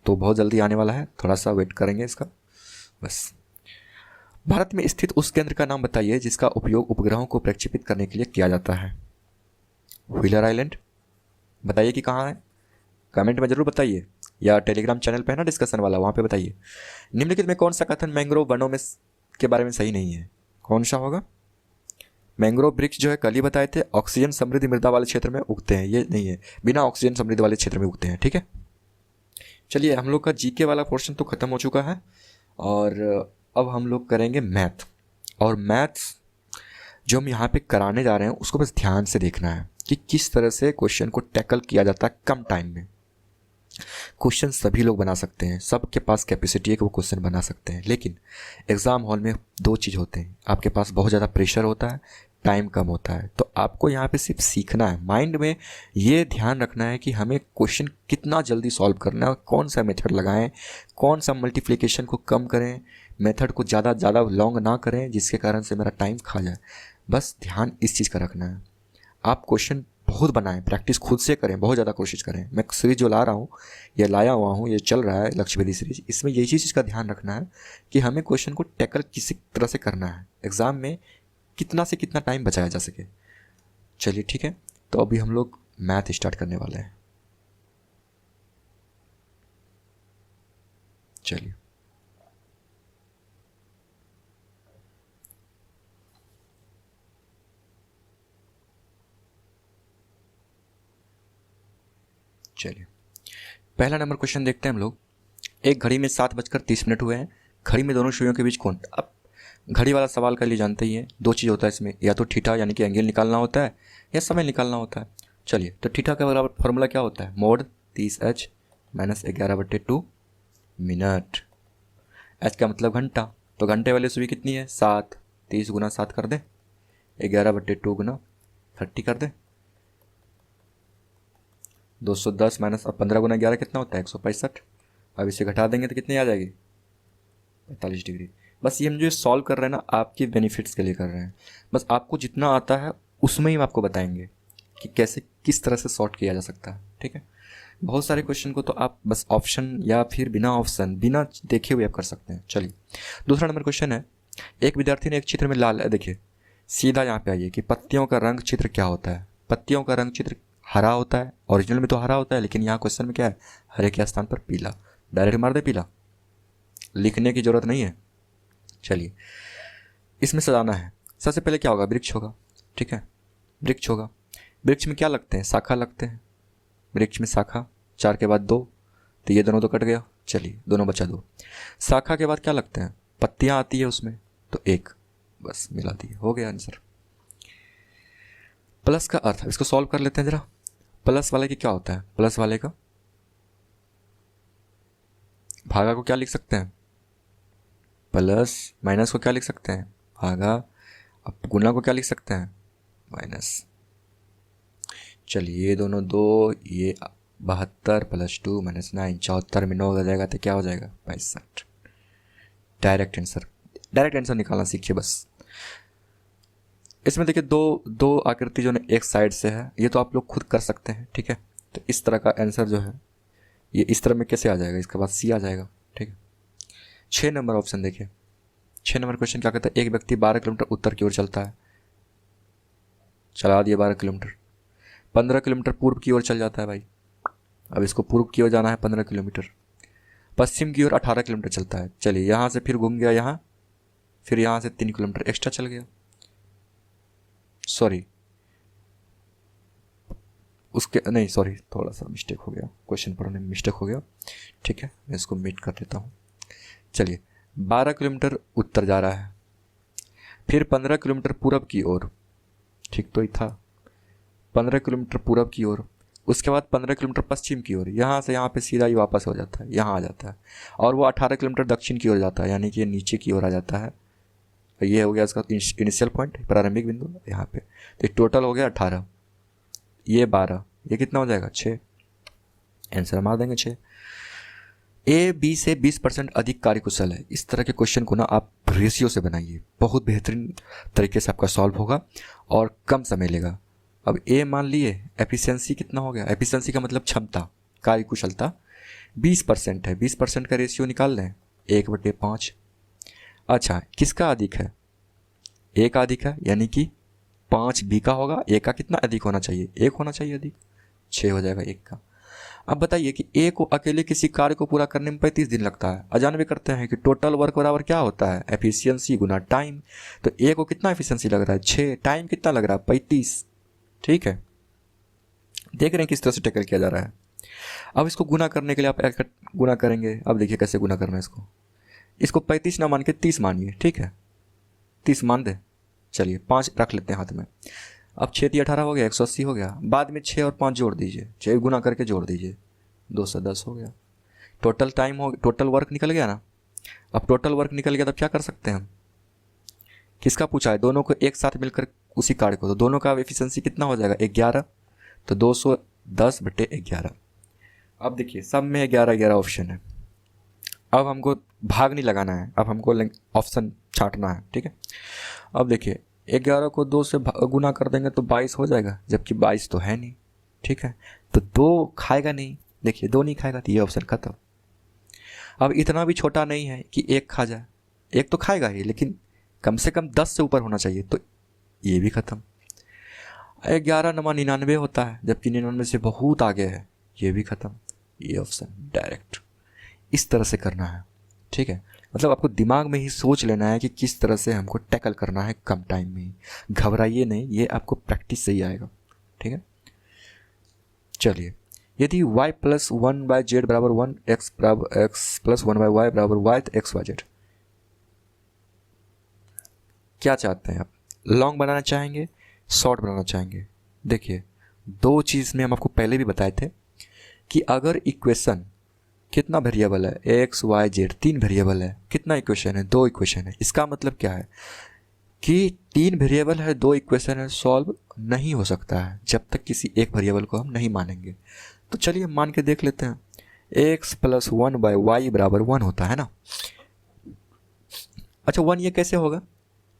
तो बहुत जल्दी आने वाला है, थोड़ा सा वेट करेंगे इसका बस। भारत में स्थित उस केंद्र का नाम बताइए जिसका उपयोग उपग्रहों को प्रक्षेपित करने के लिए किया जाता है? Wheeler island. बताइए कि कहाँ है, कमेंट में जरूर बताइए, या टेलीग्राम चैनल पे है ना डिस्कशन वाला, वहाँ पे बताइए। निम्नलिखित में कौन सा कथन मैंग्रोव वनों में के बारे में सही नहीं है? कौन सा होगा? मैंग्रोव वृक्ष जो है कल ही बताए थे, ऑक्सीजन समृद्ध मृदा वाले क्षेत्र में उगते हैं, ये नहीं है, बिना ऑक्सीजन समृद्ध वाले क्षेत्र में उगते हैं, ठीक है। चलिए, हम लोग का जीके वाला पोर्शन तो ख़त्म हो चुका है, और अब हम लोग करेंगे मैथ। और मैथ्स जो हम यहाँ पे कराने जा रहे हैं उसको बस ध्यान से देखना है कि किस तरह से क्वेश्चन को टैकल किया जाता है कम टाइम में। क्वेश्चन सभी लोग बना सकते हैं, सबके पास कैपेसिटी है कि वो क्वेश्चन बना सकते हैं, लेकिन एग्ज़ाम हॉल में 2 चीज़ होते हैं, आपके पास बहुत ज़्यादा प्रेशर होता है, टाइम कम होता है। तो आपको यहाँ पे सिर्फ सीखना है, माइंड में ये ध्यान रखना है कि हमें क्वेश्चन कितना जल्दी सॉल्व करना है, कौन सा मेथड लगाएं, कौन सा मल्टीप्लिकेशन को कम करें, मेथड को ज़्यादा लॉन्ग ना करें जिसके कारण से मेरा टाइम खा जाए। बस ध्यान इस चीज़ का रखना है। आप क्वेश्चन बहुत बनाएं, प्रैक्टिस खुद से करें, बहुत ज़्यादा कोशिश करें। मैं सीरीज जो ला रहा हूँ, ये लाया हुआ हूँ, ये चल रहा है लक्ष्यवेदी सीरीज, इसमें यही चीज़ का ध्यान रखना है कि हमें क्वेश्चन को टैकल किसी तरह से करना है, एग्ज़ाम में कितना से कितना टाइम बचाया जा सके। चलिए ठीक है, तो अभी हम लोग मैथ स्टार्ट करने वाले हैं। चलिए, चलिए पहला नंबर क्वेश्चन देखते हैं हम लोग। एक घड़ी में 7:30 हुए हैं, घड़ी में दोनों सुइयों के बीच कोण। अब घड़ी वाला सवाल का लिए जानते ही हैं, दो चीज़ होता है इसमें, या तो थीटा यानी कि एंगल निकालना होता है या समय निकालना होता है। चलिए तो थीटा का बराबर फॉर्मूला क्या होता है, mode 30h minus 11/2 minute. H का मतलब घंटा, तो घंटे वाली सुई कितनी है 7, 30 गुना 7 कर दे, 11/2 गुना 30 कर दे, 210 माइनस अब 15 गुना 11 कितना होता है 165। अब इसे घटा देंगे तो कितनी आ जाएगी 45 डिग्री। बस ये हम जो सॉल्व कर रहे हैं ना आपके बेनिफिट्स के लिए कर रहे हैं, बस आपको जितना आता है उसमें ही हम आपको बताएंगे कि कैसे किस तरह से सॉर्ट किया जा सकता है। ठीक है, बहुत सारे क्वेश्चन को तो आप बस ऑप्शन या फिर बिना ऑप्शन बिना देखे हुए आप कर सकते हैं। चलिए दूसरा नंबर क्वेश्चन है, एक विद्यार्थी ने एक चित्र में लाल, देखिए सीधा यहाँ पे आइए कि पत्तियों का रंग चित्र क्या होता है। पत्तियों का रंग चित्र हरा होता है, ओरिजिनल में तो हरा होता है, लेकिन यहाँ क्वेश्चन में क्या है, हरे के स्थान पर पीला। डायरेक्ट मार दे पीला, लिखने की जरूरत नहीं है। चलिए इसमें सजाना है। सबसे पहले क्या होगा, वृक्ष होगा। ठीक है, वृक्ष होगा। वृक्ष में क्या लगते हैं, शाखा लगते हैं। वृक्ष में शाखा, 4 के बाद 2, तो ये दोनों तो कट गया। चलिए दोनों बचा 2। शाखा के बाद क्या लगते हैं, पत्तियां आती है उसमें, तो 1, बस मिला दिए, हो गया आंसर। प्लस का अर्थ, इसको सॉल्व कर लेते हैं जरा। प्लस वाले की क्या होता है, प्लस वाले का भागा को क्या लिख सकते हैं, प्लस। माइनस को क्या लिख सकते हैं, भागा। अब गुना को क्या लिख सकते हैं, माइनस। चलिए ये दोनों 2, ये 72 + 2 - 9, 74 में 9 हो जाएगा तो क्या हो जाएगा 65। डायरेक्ट आंसर निकालना सीखिए बस। इसमें देखिए दो आकृति जो है एक साइड से है, ये तो आप लोग खुद कर सकते हैं। ठीक है, तो इस तरह का आंसर जो है ये इस तरह में कैसे आ जाएगा, इसके बाद सी आ जाएगा। ठीक है, 6 नंबर ऑप्शन देखिए। 6 नंबर क्वेश्चन क्या कहता है, एक व्यक्ति 12 किलोमीटर उत्तर की ओर चलता है, चला दिए 12 किलोमीटर। 15 किलोमीटर पूर्व की ओर चल जाता है भाई। अब इसको पूर्व की ओर जाना है 15 किलोमीटर। पश्चिम की ओर 18 किलोमीटर चलता है। चलिए यहाँ से फिर घूम गया यहाँ, फिर यहाँ से 3 किलोमीटर एक्स्ट्रा चल गया। सॉरी उसके नहीं, सॉरी थोड़ा सा मिस्टेक हो गया, क्वेश्चन पढ़ने में मिस्टेक हो गया। ठीक है, मैं इसको मीट कर देता हूँ। चलिए 12 किलोमीटर उत्तर जा रहा है, फिर 15 किलोमीटर पूरब की ओर। ठीक तो ही था, 15 किलोमीटर पूरब की ओर, उसके बाद 15 किलोमीटर पश्चिम की ओर, यहाँ से यहाँ पे सीधा ही वापस हो जाता है, यहाँ आ जाता है। और वो 18 किलोमीटर दक्षिण की ओर जाता है, यानी कि ये नीचे की ओर आ जाता है। ये हो गया इसका इनिशियल पॉइंट, प्रारंभिक बिंदु यहाँ पे। तो टोटल हो गया 18, ये 12, ये कितना हो जाएगा 6। आंसर मार देंगे 6। ए बी से 20% अधिक कार्यकुशल है। इस तरह के क्वेश्चन को ना आप रेशियो से बनाइए, बहुत बेहतरीन तरीके से आपका सॉल्व होगा और कम समय लेगा। अब ए मान लिए, एफिशिएंसी कितना हो गया, एफिशिएंसी का मतलब क्षमता, कार्यकुशलता 20% है। 20% का रेशियो निकाल लें, 1/5। अच्छा किसका अधिक है, ए का अधिक है, यानी कि 5 बी का होगा। ए का कितना अधिक होना चाहिए, 1 होना चाहिए अधिक, 6 हो जाएगा 1 का। अब बताइए कि ए को अकेले किसी कार्य को पूरा करने में 35 दिन लगता है। अजान भी करते हैं कि टोटल वर्क बराबर क्या होता है, एफिशिएंसी गुना टाइम। तो ए को कितना एफिशिएंसी लग रहा है 6, टाइम कितना लग रहा है 35। ठीक है, देख रहे हैं किस तरह से टैकल किया जा रहा है। अब इसको गुना करने के लिए आप गुना करेंगे। अब देखिए कैसे गुना करना है इसको 35 ना मान के 30 मानिए। ठीक है, 30 मान दे। चलिए 5 रख लेते हैं हाथ में। अब 6 × 18 हो गया, 180 हो गया। बाद में 6 और 5 जोड़ दीजिए, 6 गुना करके जोड़ दीजिए, 210 हो गया। टोटल टाइम हो, टोटल वर्क निकल गया ना। अब टोटल वर्क निकल गया, तब क्या कर सकते हैं हम, किसका पूछा है, दोनों को एक साथ मिलकर उसी कार्य को, तो दोनों का एफिशिएंसी कितना हो जाएगा 11, तो 210/11। अब देखिए सब में 11 ऑप्शन है। अब हमको भाग नहीं लगाना है, अब हमको ऑप्शन छांटना है। ठीक है, अब देखिए 11 को 2 से गुना कर देंगे तो 22 हो जाएगा, जबकि 22 तो है नहीं। ठीक है, तो 2 खाएगा नहीं, देखिए 2 नहीं खाएगा, तो ये ऑप्शन खत्म। अब इतना भी छोटा नहीं है कि 1 खा जाए, 1 तो खाएगा ही, लेकिन कम से कम 10 से ऊपर होना चाहिए, तो ये भी खत्म। 11 नमा 99 होता है, जबकि 99 से बहुत आगे है, ये भी खत्म। ये ऑप्शन डायरेक्ट इस तरह से करना है। ठीक है, मतलब आपको दिमाग में ही सोच लेना है कि किस तरह से हमको टैकल करना है कम टाइम में ही। घबराइए नहीं, ये आपको प्रैक्टिस से ही आएगा। ठीक है, चलिए यदि y प्लस 1/z बराबर 1, x बराबर x प्लस 1/y बराबर y, तो x y z। क्या चाहते हैं आप, लॉन्ग बनाना चाहेंगे, शॉर्ट बनाना चाहेंगे? देखिए, दो चीज़ में हम आपको पहले भी बताए थे कि अगर इक्वेशन कितना वेरिएबल है, एक्स वाई जेड, 3 वेरिएबल है, कितना इक्वेशन है, 2 इक्वेशन है। इसका मतलब क्या है कि 3 वेरिएबल है, 2 इक्वेशन है, सॉल्व नहीं हो सकता है जब तक किसी एक वेरिएबल को हम नहीं मानेंगे। तो चलिए मान के देख लेते हैं, एक्स प्लस 1/y बराबर 1 होता है ना। अच्छा 1 ये कैसे होगा,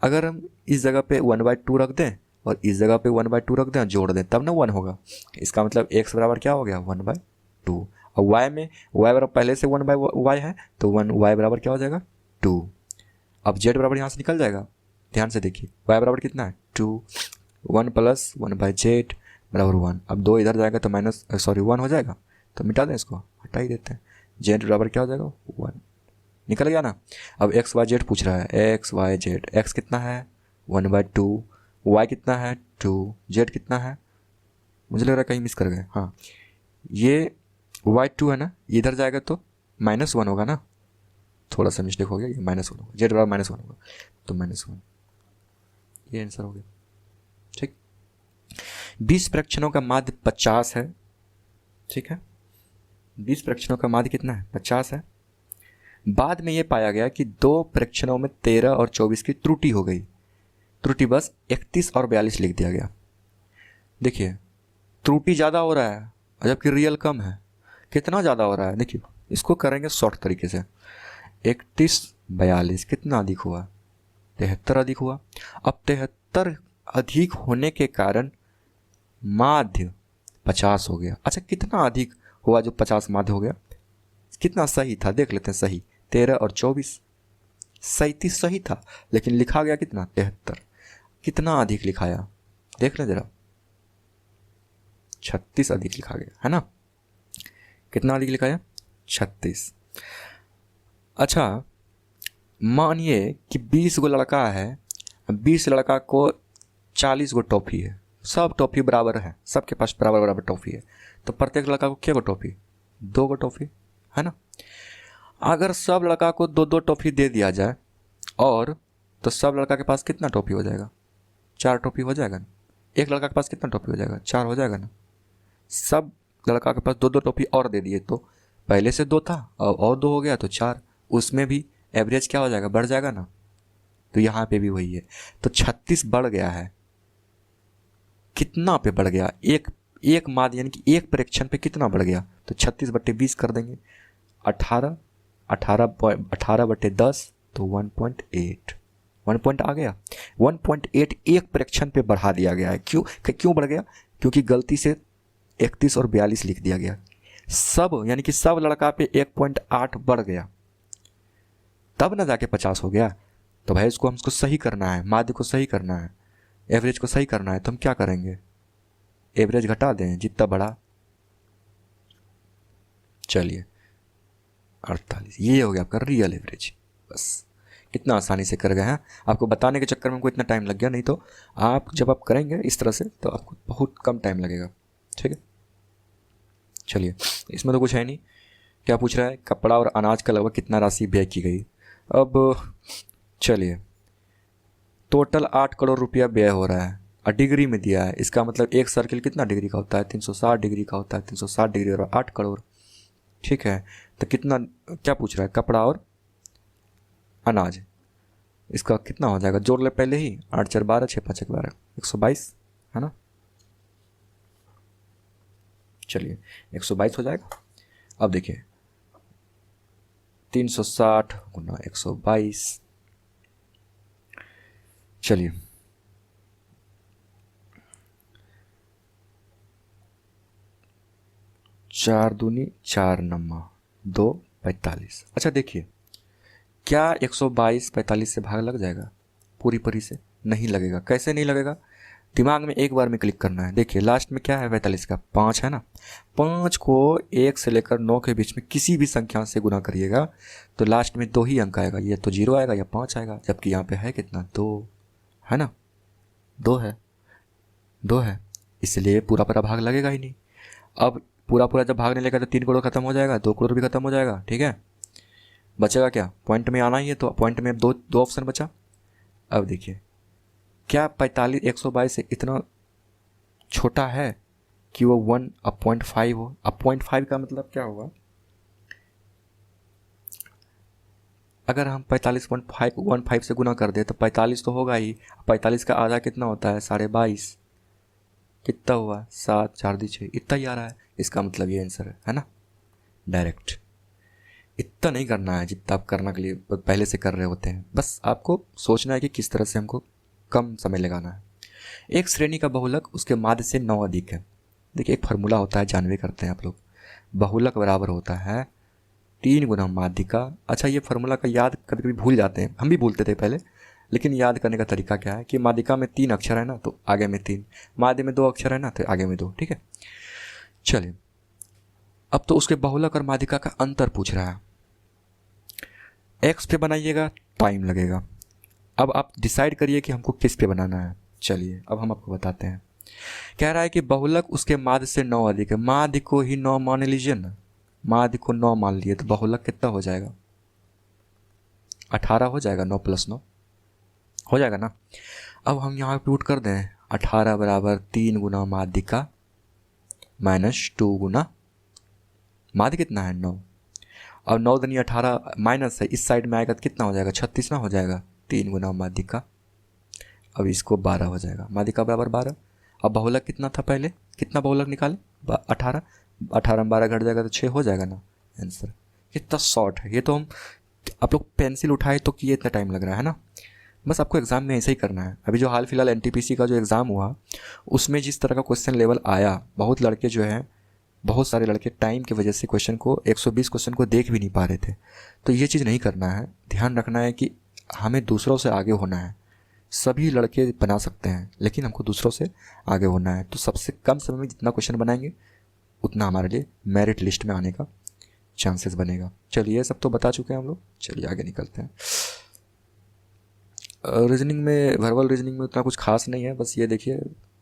अगर हम इस जगह पे 1/2 रख दें और इस जगह पे 1/2 रख दें, जोड़ दें, तब ना 1 होगा। इसका मतलब x बराबर क्या हो गया, 1/2। और y में y बराबर पहले से 1/y है, तो 1y बराबर क्या हो जाएगा, 2। अब z बराबर यहाँ से निकल जाएगा, ध्यान से देखिए, y बराबर कितना है, 2। 1 प्लस 1/z बराबर 1। अब 2 इधर जाएगा तो 1 हो जाएगा, तो मिटा दें, इसको हटा ही देते हैं। z बराबर क्या हो जाएगा, 1। निकल गया ना। अब एक्स वाई जेड पूछ रहा है, एक्स वाई जेड, एक्स कितना है 1/2, वाई कितना है 2, जेड कितना है, मुझे लग रहा है कहीं मिस कर गए, हाँ ये y2 है ना, इधर जाएगा तो -1 होगा ना, थोड़ा सा मिस्टेक हो गया, ये -1 होगा, जेड बराबर -1 होगा, तो -1, ये आंसर हो गया। ठीक, 20 फ्रैक्शनों का माध्य 50 है। ठीक है, 20 फ्रैक्शनों का माध्य कितना है, 50 है। बाद में ये पाया गया कि 2 फ्रैक्शनों में 13 और 24 की त्रुटि हो गई, त्रुटि बस 31 और 42 लिख दिया गया। देखिए त्रुटि ज़्यादा हो रहा है जबकि रियल कम है, कितना ज़्यादा हो रहा है, देखिए इसको करेंगे शॉर्ट तरीके से, 31 42 कितना अधिक हुआ, 73 अधिक हुआ। अब 73 अधिक होने के कारण माध्य 50 हो गया। अच्छा कितना अधिक हुआ जो 50 माध्य हो गया, कितना सही था देख लेते हैं, सही 13 और 24, 37 सही था, लेकिन लिखा गया कितना, 73। कितना अधिक लिखाया देख लें जरा, 36 अधिक लिखा गया है ना, कितना अधिक लिखाया, 36। अच्छा मानिए कि 20 गो लड़का है, 20 लड़का को 40 गो टॉफ़ी है, सब टॉफ़ी बराबर है, सबके पास बराबर बराबर टॉफ़ी है, तो प्रत्येक लड़का को क्या गो टॉफ़ी, 2 गो टॉफ़ी है ना। अगर सब लड़का को 2-2 टॉफ़ी दे दिया जाए और, तो सब लड़का के पास कितना टॉफ़ी हो जाएगा, 4 टॉफ़ी हो जाएगा ना। एक लड़का के पास कितना टॉफ़ी हो जाएगा, 4 हो जाएगा ना। सब लड़का के पास 2-2 टॉफ़ी और दे दिए, तो पहले से 2 था और 2 हो गया तो 4, उसमें भी एवरेज क्या हो जाएगा, बढ़ जाएगा ना। तो यहाँ पे भी वही है, तो 36 बढ़ गया है, कितना पे बढ़ गया, एक माध्य यानी कि एक प्रेक्षण पे कितना बढ़ गया, तो 36/20 कर देंगे, 18/10 तो 1.8, 1 पॉइंट आ गया, 1.8 एक प्रेक्षण पे बढ़ा दिया गया है। क्यों बढ़ गया, क्योंकि गलती से 31 और 42 लिख दिया गया, सब यानी कि सब लड़का पे 1.8 बढ़ गया, तब ना जाके 50 हो गया। तो भाई इसको हमको सही करना है, माध्य को सही करना है, एवरेज को सही करना है, तो हम क्या करेंगे, एवरेज घटा दें जितना बढ़ा, चलिए 48, ये हो गया आपका रियल एवरेज। बस कितना आसानी से कर गए हैं, आपको बताने के चक्कर में हमको इतना टाइम लग गया, नहीं तो आप जब आप करेंगे इस तरह से तो आपको बहुत कम टाइम लगेगा। ठीक है, चलिए इसमें तो कुछ है नहीं। क्या पूछ रहा है, कपड़ा और अनाज का लगभग कितना राशि व्यय की गई। अब चलिए टोटल 8 करोड़ रुपया व्यय हो रहा है और डिग्री में दिया है, इसका मतलब एक सर्किल कितना डिग्री का होता है, 360 डिग्री का होता है, 360 डिग्री और 8 करोड़। ठीक है, तो कितना क्या पूछ रहा है, कपड़ा और अनाज, इसका कितना हो जाएगा, जोड़ ले पहले ही, 8 4 12, 6 5 12, 122 है ना। चलिए 122 हो जाएगा। अब देखिए 360 गुना 122, चलिए 4 दूनी 4 नम्मा 2 45। अच्छा देखिए क्या 122 45 से भाग लग जाएगा, पूरी से नहीं लगेगा। कैसे नहीं लगेगा, दिमाग में एक बार में क्लिक करना है। देखिए लास्ट में क्या है 45 का 5 है ना, 5 को 1 से लेकर 9 के बीच में किसी भी संख्या से गुना करिएगा तो लास्ट में 2 ही अंक आएगा, ये तो 0 आएगा या 5 आएगा, जबकि यहाँ पे है कितना 2 है ना, 2 है, 2 है, इसलिए पूरा भाग लगेगा ही नहीं। अब पूरा पूरा जब भागने लगा तो 3 करोड़ खत्म हो जाएगा, 2 करोड़ भी खत्म हो जाएगा, ठीक है। बचेगा क्या, पॉइंट में आना ही है, तो पॉइंट में दो ऑप्शन बचा। अब देखिए क्या 45 122 से इतना छोटा है कि वो 1/5 हो। अब 0.5 का मतलब क्या होगा, अगर हम 45.15 से गुना कर दे तो 45 तो होगा ही। 45 का आधा कितना होता है, 22.5, कितना हुआ 7 4 दी 6, इतना ही आ रहा है। इसका मतलब ये आंसर है ना, डायरेक्ट। इतना नहीं करना है जितना आप करने के लिए पहले से कर रहे होते हैं, बस आपको सोचना है कि किस तरह से हमको कम समय लगाना है। एक श्रेणी का बहुलक उसके माध्य से 9 अधिक है। देखिए एक फार्मूला होता है, जानवे करते हैं आप लोग, बहुलक बराबर होता है 3 गुना माध्य का। अच्छा ये फार्मूला का याद कभी कभी भूल जाते हैं, हम भी भूलते थे पहले, लेकिन याद करने का तरीका क्या है कि माध्यिका में 3 अक्षर है ना तो आगे में 3, माध्य में 2 अक्षर है ना तो आगे में 2, ठीक है। चलिए अब तो उसके बहुलक और माध्यिका का अंतर पूछ रहा है। एक्स पे बनाइएगा टाइम लगेगा, अब आप डिसाइड करिए कि हमको किस पे बनाना है। चलिए अब हम आपको बताते हैं। कह रहा है कि बहुलक उसके माध्य से 9 अधिक है, माध्य को ही 9 मान लीजिए ना, माध्य को 9 मान लिए तो बहुलक कितना हो जाएगा, 18 हो जाएगा, 9 + 9 हो जाएगा ना। अब हम यहाँ पुट कर दें 18 बराबर 3 गुना माध्यिका माइनस 2 गुना माध्य कितना है 9। अब 9 दूनी 18 माइनस है, इस साइड में आएगा तो कितना हो जाएगा 36 ना हो जाएगा, 3 गुना माध्यिका। अब इसको 12 हो जाएगा, माध्यिका बराबर 12। अब बहुलक कितना था पहले, कितना बहुलक निकाले 18, 18 में 12 घट जाएगा तो 6 हो जाएगा ना आंसर। कितना शॉर्ट है ये, तो हम आप लोग पेंसिल उठाए तो किए इतना टाइम लग रहा है ना, बस आपको एग्ज़ाम में ऐसे ही करना है। अभी जो हाल फिलहाल NTPC का जो एग्ज़ाम हुआ उसमें जिस तरह का क्वेश्चन लेवल आया, बहुत लड़के जो हैं, बहुत सारे लड़के टाइम की वजह से क्वेश्चन को 120 क्वेश्चन को देख भी नहीं पा रहे थे। तो ये चीज़ नहीं करना है, ध्यान रखना है कि हमें दूसरों से आगे होना है। सभी लड़के बना सकते हैं लेकिन हमको दूसरों से आगे होना है, तो सबसे कम समय में जितना क्वेश्चन बनाएंगे उतना हमारे लिए मेरिट लिस्ट में आने का चांसेस बनेगा। चलिए सब तो बता चुके हैं हम लोग, चलिए आगे निकलते हैं। रीजनिंग में, वर्बल रीजनिंग में उतना कुछ खास नहीं है, बस ये देखिए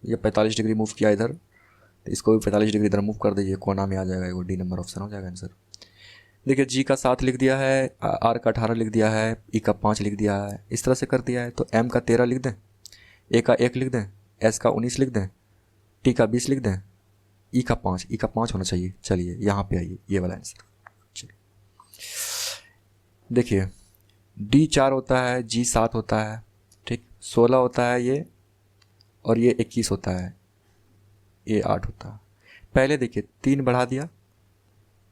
ये 45 डिग्री मूव किया इधर, तो इसको भी 45 डिग्री इधर मूव कर दीजिए, कोना में आ जाएगा, वो D नंबर ऑप्शन हो जाएगा आंसर। देखिए G का 7 लिख दिया है, R का 18 लिख दिया है, E का 5 लिख दिया है, इस तरह से कर दिया है। तो M का 13 लिख दें, A का 1 लिख दें, S का 19 लिख दें, T का 20 लिख दें, E का 5 होना चाहिए। चलिए यहाँ पे आइए, ये वाला आंसर। चलिए देखिए D 4 होता है, G 7 होता है, ठीक, 16 होता है ये, और ये 21 होता है, ये 8 होता है। पहले देखिए 3 बढ़ा दिया,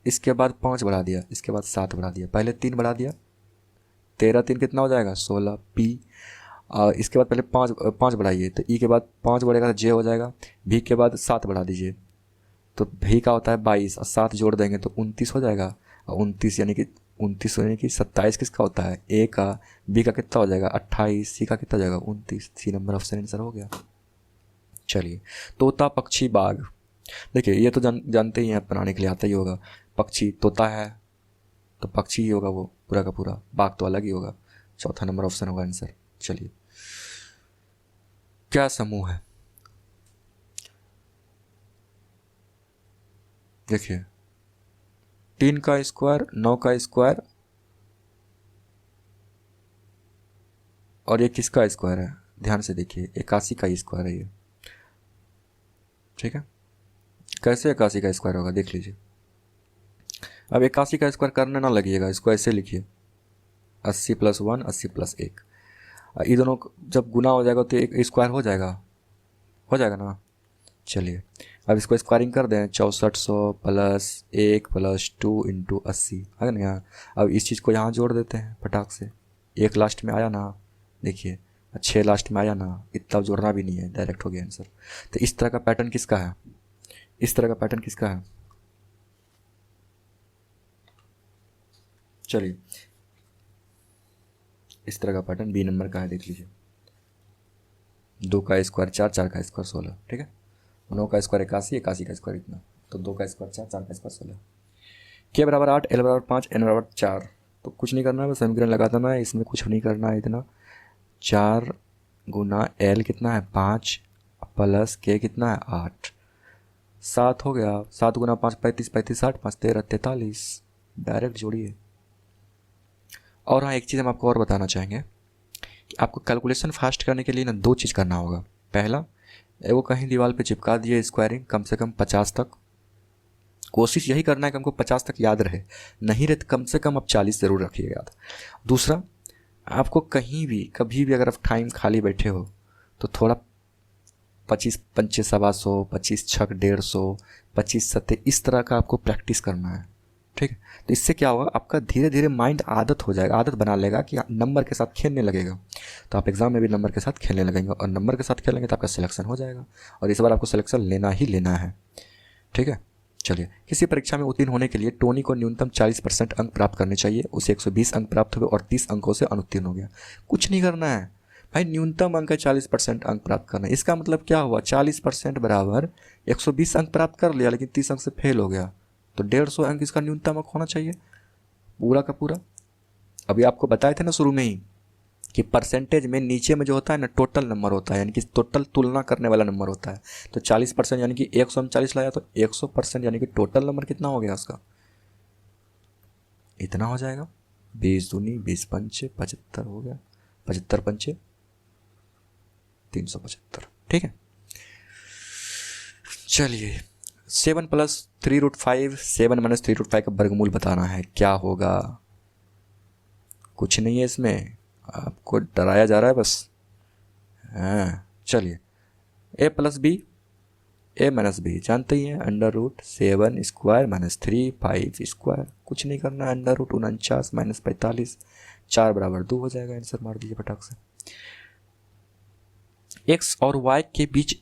इसके बाद 5 बढ़ा दिया, इसके बाद 7 बढ़ा दिया, पहले 3 बढ़ा दिया, 13 3 कितना हो जाएगा 16 P, और इसके बाद पहले 5 बढ़ाइए तो E के बाद 5 बढ़ेगा तो J हो जाएगा, V के बाद 7 बढ़ा दीजिए तो V का होता है 22, और 7 जोड़ देंगे तो 29 हो जाएगा, और 29 यानी कि 27 किसका होता है A का, B का कितना हो जाएगा 28, C का कितना हो जाएगा 29, C नंबर ऑप्शन आंसर हो गया। चलिए तोता पक्षी बाघ, देखिए ये तो जानते ही हैं, बनाने के लिए आता ही होगा। पक्षी तोता है तो पक्षी ही होगा वो पूरा का पूरा, बाघ तो अलग ही होगा, चौथा नंबर ऑप्शन होगा आंसर। चलिए क्या समूह है, देखिए 3 का स्क्वायर, 9 का स्क्वायर, और ये किसका स्क्वायर है, ध्यान से देखिए 81 का स्क्वायर है ये, ठीक है। कैसे 81 का स्क्वायर होगा देख लीजिए। अब 81 का स्क्वायर करने ना लगिएगा, इसको ऐसे लिखिए 80 + 1 80 + 1, ये दोनों जब गुना हो जाएगा तो एक स्क्वायर हो जाएगा ना। चलिए अब इसको स्क्वायरिंग कर दें, 6400 + 1 + 2 × 80 है ना यहाँ। अब इस चीज़ को यहाँ जोड़ देते हैं फटाक से, 1 लास्ट में आया ना, देखिए 6 लास्ट में आया ना, इतना जोड़ना भी नहीं है, डायरेक्ट हो गया आंसर। तो इस तरह का पैटर्न किसका है, इस तरह का पैटर्न किसका है, चलिए इस तरह का पैटर्न B नंबर का है, देख लीजिए 2 का स्क्वायर 4, 4 का स्क्वायर 16, ठीक है, 9 का स्क्वायर 81, 81 का स्क्वायर इतना, तो 2 का स्क्वायर 4, 4 का स्क्वायर 16, K बराबर 8, L बराबर 5, N बराबर 4। तो कुछ नहीं करना है, बस समीकरण लगा देना है, इसमें कुछ नहीं करना है इतना। 4 गुना L कितना है 5 + K कितना है 8, 7 हो गया, 7 गुना 5 35, 35 60, 5 13 43, डायरेक्ट जोड़िए। और हाँ, एक चीज़ हम आपको और बताना चाहेंगे कि आपको कैलकुलेशन फास्ट करने के लिए ना 2 चीज़ करना होगा। पहला, वो कहीं दीवार पे चिपका दिए स्क्वायरिंग कम से कम 50 तक, कोशिश यही करना है कि हमको 50 तक याद रहे, नहीं रहे तो कम से कम आप 40 ज़रूर रखिएगा याद। दूसरा, आपको कहीं भी कभी भी अगर आप टाइम खाली बैठे हो तो थोड़ा 25 पंचे 125, 25 छक 150, 25 सत्ते, इस तरह का आपको प्रैक्टिस करना है। ठीक है, तो इससे क्या होगा, आपका धीरे धीरे माइंड आदत हो जाएगा, आदत बना लेगा कि नंबर के साथ खेलने लगेगा। तो आप एग्ज़ाम में भी नंबर के साथ खेलने लगेंगे, और नंबर के साथ खेलेंगे तो आपका सिलेक्शन हो जाएगा, और इस बार आपको सिलेक्शन लेना ही लेना है। ठीक है, चलिए, किसी परीक्षा में उत्तीर्ण होने के लिए टोनी को न्यूनतम 40% अंक प्राप्त करने चाहिए। उसे 120 अंक प्राप्त हुए और 30 अंकों से अनुत्तीर्ण हो गया। कुछ नहीं करना है भाई, न्यूनतम अंक है 40% अंक प्राप्त करना है। इसका मतलब क्या हुआ, 40% बराबर 120 अंक प्राप्त कर लिया, लेकिन 30 अंक से फेल हो गया, तो 150 अंक इसका न्यूनतम अंक होना चाहिए, पूरा का पूरा। अभी आपको बताए थे ना शुरू में ही कि परसेंटेज में नीचे में जो होता है ना, टोटल नंबर होता है, यानी कि टोटल तुलना करने वाला नंबर होता है। तो 40% यानी कि 100 में 40 लाया, तो 100% यानी कि टोटल नंबर कितना हो गया उसका, इतना हो जाएगा। 20 दूनी 20 पंचे 75 हो गया, 75 पंचे 375। ठीक है, चलिए, 7 + 3√5, 7 - 3√5 का वर्गमूल बताना है, क्या होगा। कुछ नहीं है इसमें, आपको डराया जा रहा है बस। हाँ, चलिए, a + b, a - b जानते ही हैं, √7² - 3 5 स्क्वायर, कुछ नहीं करना, √49 - 45, 4 = 2 हो जाएगा। आंसर मार दीजिए फटाक से। x और y के बीच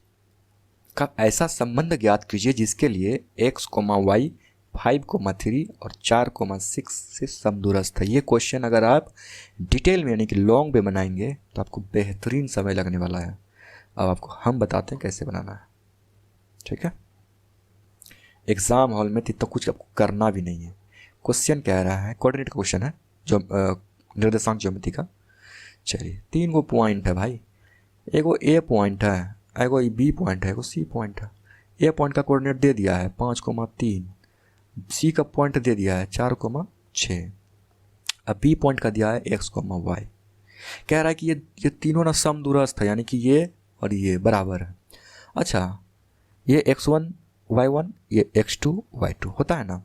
का ऐसा संबंध ज्ञात कीजिए जिसके लिए x, y 5,3 और 4,6 से समदूरस्थ है। ये क्वेश्चन अगर आप डिटेल में यानी कि लॉन्ग में बनाएंगे तो आपको बेहतरीन समय लगने वाला है। अब आपको हम बताते हैं कैसे बनाना है। ठीक है, एग्ज़ाम हॉल में तो कुछ आपको करना भी नहीं है। क्वेश्चन कह रहा है, कोऑर्डिनेट का क्वेश्चन है, जो निर्देशांक ज्योमेट्री का। चलिए, 3 गो पॉइंट है भाई, एगो ए पॉइंट है, एगो बी पॉइंट है, एगो सी पॉइंट है। ए पॉइंट का कोऑर्डिनेट दे दिया है 5,3, सी का पॉइंट दे दिया है 4,6, अब बी पॉइंट का दिया है x, y। कह रहा है कि ये तीनों ना समदूरस्थ है, यानी कि ये और ये बराबर है। अच्छा, ये x1 y1, ये x2 y2 होता है ना,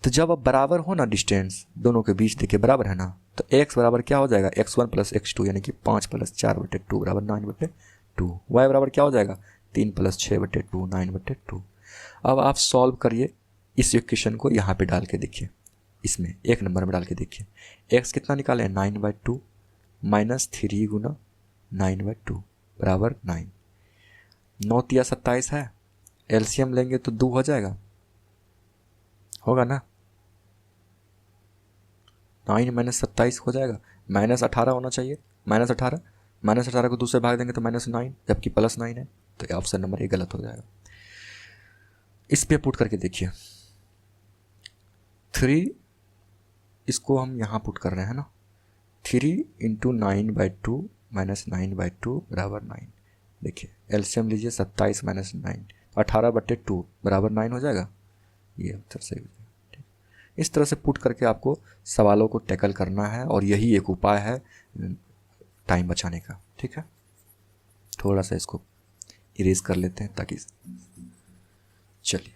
तो जब अब बराबर हो ना, डिस्टेंस दोनों के बीच देखिए बराबर है ना, तो x बराबर क्या हो जाएगा, x1 + x2 यानी कि 5 + 4/2 बराबर 9/2। y बराबर क्या हो जाएगा, 3 + 6/2 9/2। अब आप सॉल्व करिए इस इक्वेशन को, यहाँ पे डाल के देखिए, इसमें 1 नंबर में डाल के देखिए। x कितना निकाले, 9/2 -3 × 9/2 बराबर 9। 9 × 27 है, एलसीएम लेंगे तो 2 हो जाएगा, होगा ना, 9 - 27 हो जाएगा, -18 होना चाहिए, -18, -18 को 2 से भाग देंगे तो -9, जबकि +9 है, तो ऑप्शन नंबर ए गलत हो जाएगा। इस पे पुट करके देखिए, 3, इसको हम यहाँ पुट कर रहे हैं ना, 3 × 9/2 -9/2 बराबर 9। देखिए, एलसीएम लीजिए, 27 - 9, 18/2 बराबर 9 हो जाएगा, ये आंसर सही हो जाएगा। ठीक, इस तरह से पुट करके आपको सवालों को टैकल करना है, और यही एक उपाय है टाइम बचाने का। ठीक है, थोड़ा सा इसको इरेज कर लेते हैं ताकि, चलिए,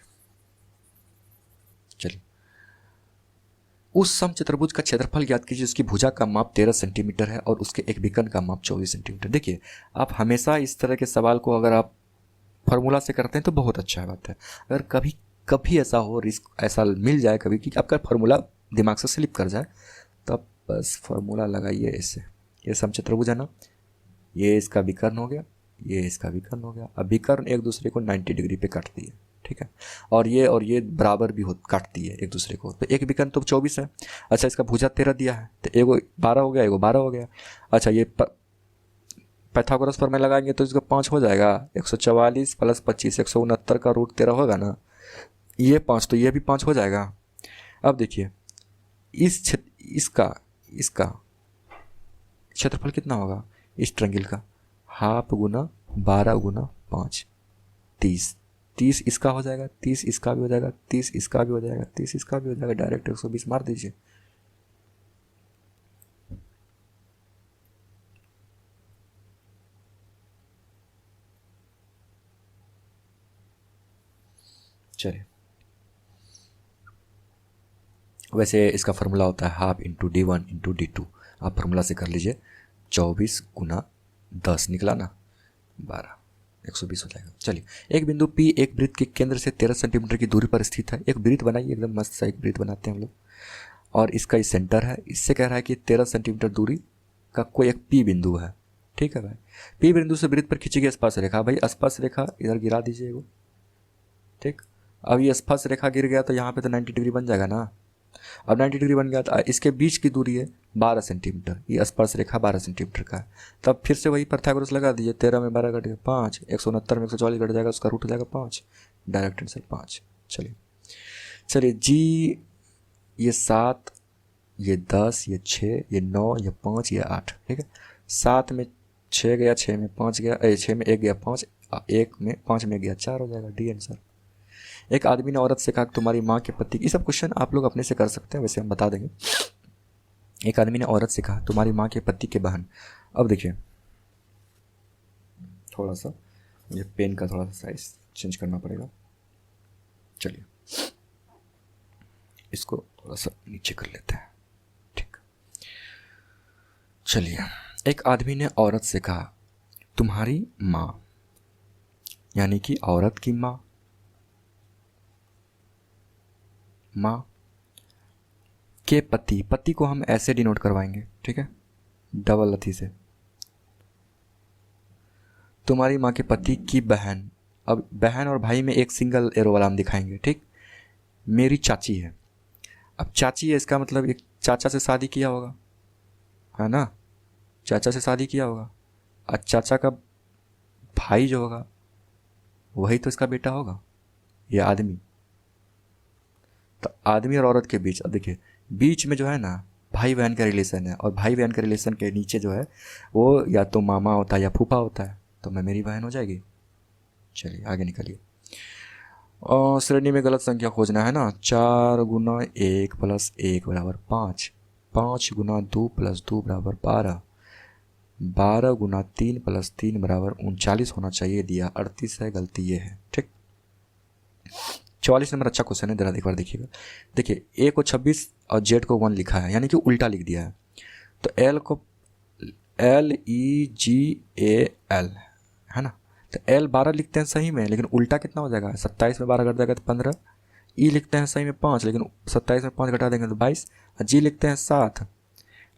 उस समचतुर्भुज का क्षेत्रफल ज्ञात कीजिए जिसकी भुजा का माप 13 सेंटीमीटर है और उसके एक विकर्ण का माप 24 सेंटीमीटर। देखिए, आप हमेशा इस तरह के सवाल को अगर आप फॉर्मूला से करते हैं तो बहुत अच्छा बात है। अगर कभी कभी ऐसा हो, रिस्क ऐसा मिल जाए कभी कि आपका फार्मूला दिमाग से स्लिप कर जाए, तो आप बस फार्मूला लगाइए ऐसे, ये समचतुर्भुज है ना, ये इसका विकर्ण हो गया, ये इसका विकर्ण हो गया। अब विकर्ण एक दूसरे को 90 डिग्री पे काटती है, ठीक है, और ये बराबर भी काटती है एक दूसरे को, तो एक विकर्ण तो 24 है। अच्छा, इसका भुजा 13 दिया है, तो एगो 12 हो गया, एगो 12 हो गया। अच्छा, ये पाइथागोरस पर में लगाएंगे तो इसका 5 हो जाएगा, 144 + 25 169 का √13 होगा ना, ये 5 तो ये भी 5 हो जाएगा। अब देखिए, इसका क्षेत्रफल कितना होगा इस ट्रायंगल का, ½ × 12 × 5 30, 30 इसका हो जाएगा, 30 इसका भी हो जाएगा, 30 इसका भी हो जाएगा, 30 इसका भी हो जाएगा, डायरेक्ट 120 मार दीजिए। चलिए, वैसे इसका फार्मूला होता है half into D1 into D2। आप फार्मूला से कर लीजिए। 24 गुना 10 निकला ना, 12, 120 हो जाएगा। चलिए, एक बिंदु P एक वृत्त के केंद्र से 13 सेंटीमीटर की दूरी पर स्थित है। एक वृत्त बनाइए, एकदम मस्त सा एक वृत्त बनाते हैं हम लोग, और इसका इस सेंटर है। इससे कह रहा है कि 13 सेंटीमीटर दूरी का कोई एक P बिंदु है। ठीक है भाई, P बिंदु से वृत्त पर खींची गई स्पर्श रेखा। भाई स्पर्श रेखा इधर गिरा दीजिए एगो। ठीक, अब ये स्पर्श रेखा गिर गया तो यहाँ पे तो 90 डिग्री बन जाएगा ना। अब 90 डिग्री बन गया तो इसके बीच की दूरी है 12 सेंटीमीटर। ये स्पर्श रेखा 12 सेंटीमीटर का है। तब फिर से वही पाइथागोरस लगा दीजिए। 13 में 12 कट गया 5, 169 में 140 कट जाएगा, उसका रूट हो जाएगा 5, डायरेक्ट आंसर 5। चलिए जी, ये 7, ये 10, ये 6, ये 9, ये 5, ये 8। ठीक है, 7 में 6 गया, 6 में 5 गया, 6 में 1 गया 5, 1 में 5 में गया 4 हो जाएगा, डी आंसर। एक आदमी ने औरत से कहा तुम्हारी माँ के पति, ये सब क्वेश्चन आप लोग अपने से कर सकते हैं, वैसे हम बता देंगे। एक आदमी ने औरत से कहा तुम्हारी माँ के पति के बहन। अब देखिए, थोड़ा सा मुझे पेन का थोड़ा सा साइज चेंज करना पड़ेगा। चलिए, इसको थोड़ा सा नीचे कर लेते हैं। ठीक, चलिए, एक आदमी ने औरत से कहा तुम्हारी माँ, यानी कि औरत की माँ के पति, पति को हम ऐसे डिनोट करवाएंगे, ठीक है, डबल अथी से, तुम्हारी माँ के पति की बहन। अब बहन और भाई में एक सिंगल एरो वाला हम दिखाएंगे। ठीक, मेरी चाची है। अब चाची है, इसका मतलब एक चाचा से शादी किया होगा, है ना, चाचा से शादी किया होगा। और चाचा का भाई जो होगा वही तो इसका बेटा होगा, ये आदमी। तो आदमी और औरत के बीच, अब देखिए बीच में जो है ना भाई बहन का रिलेशन है, और भाई बहन के रिलेशन के नीचे जो है वो या तो मामा होता है या फूफा होता है, तो मैं मेरी बहन हो जाएगी। चलिए आगे निकलिए। और श्रेणी में गलत संख्या खोजना है ना। 4 गुना 1 प्लस 1 बराबर 5, 5 गुना 2 प्लस 2 बराबर 12, 12 गुना 3 प्लस 3 बराबर 39 होना चाहिए, दिया 38 है, गलती ये है। ठीक, 44 नंबर अच्छा क्वेश्चन है, जरा एक बार देखिएगा। देखिए ए को 26 और जेड को 1 लिखा है, यानी कि उल्टा लिख दिया है। तो एल को LEGAL है ना, तो L 12 लिखते हैं सही में, लेकिन उल्टा कितना हो जाएगा, 27 में 12 घट जाएगा तो 15। E लिखते हैं सही में 5, लेकिन 27 में 5 घटा देंगे तो 22। G लिखते हैं 7।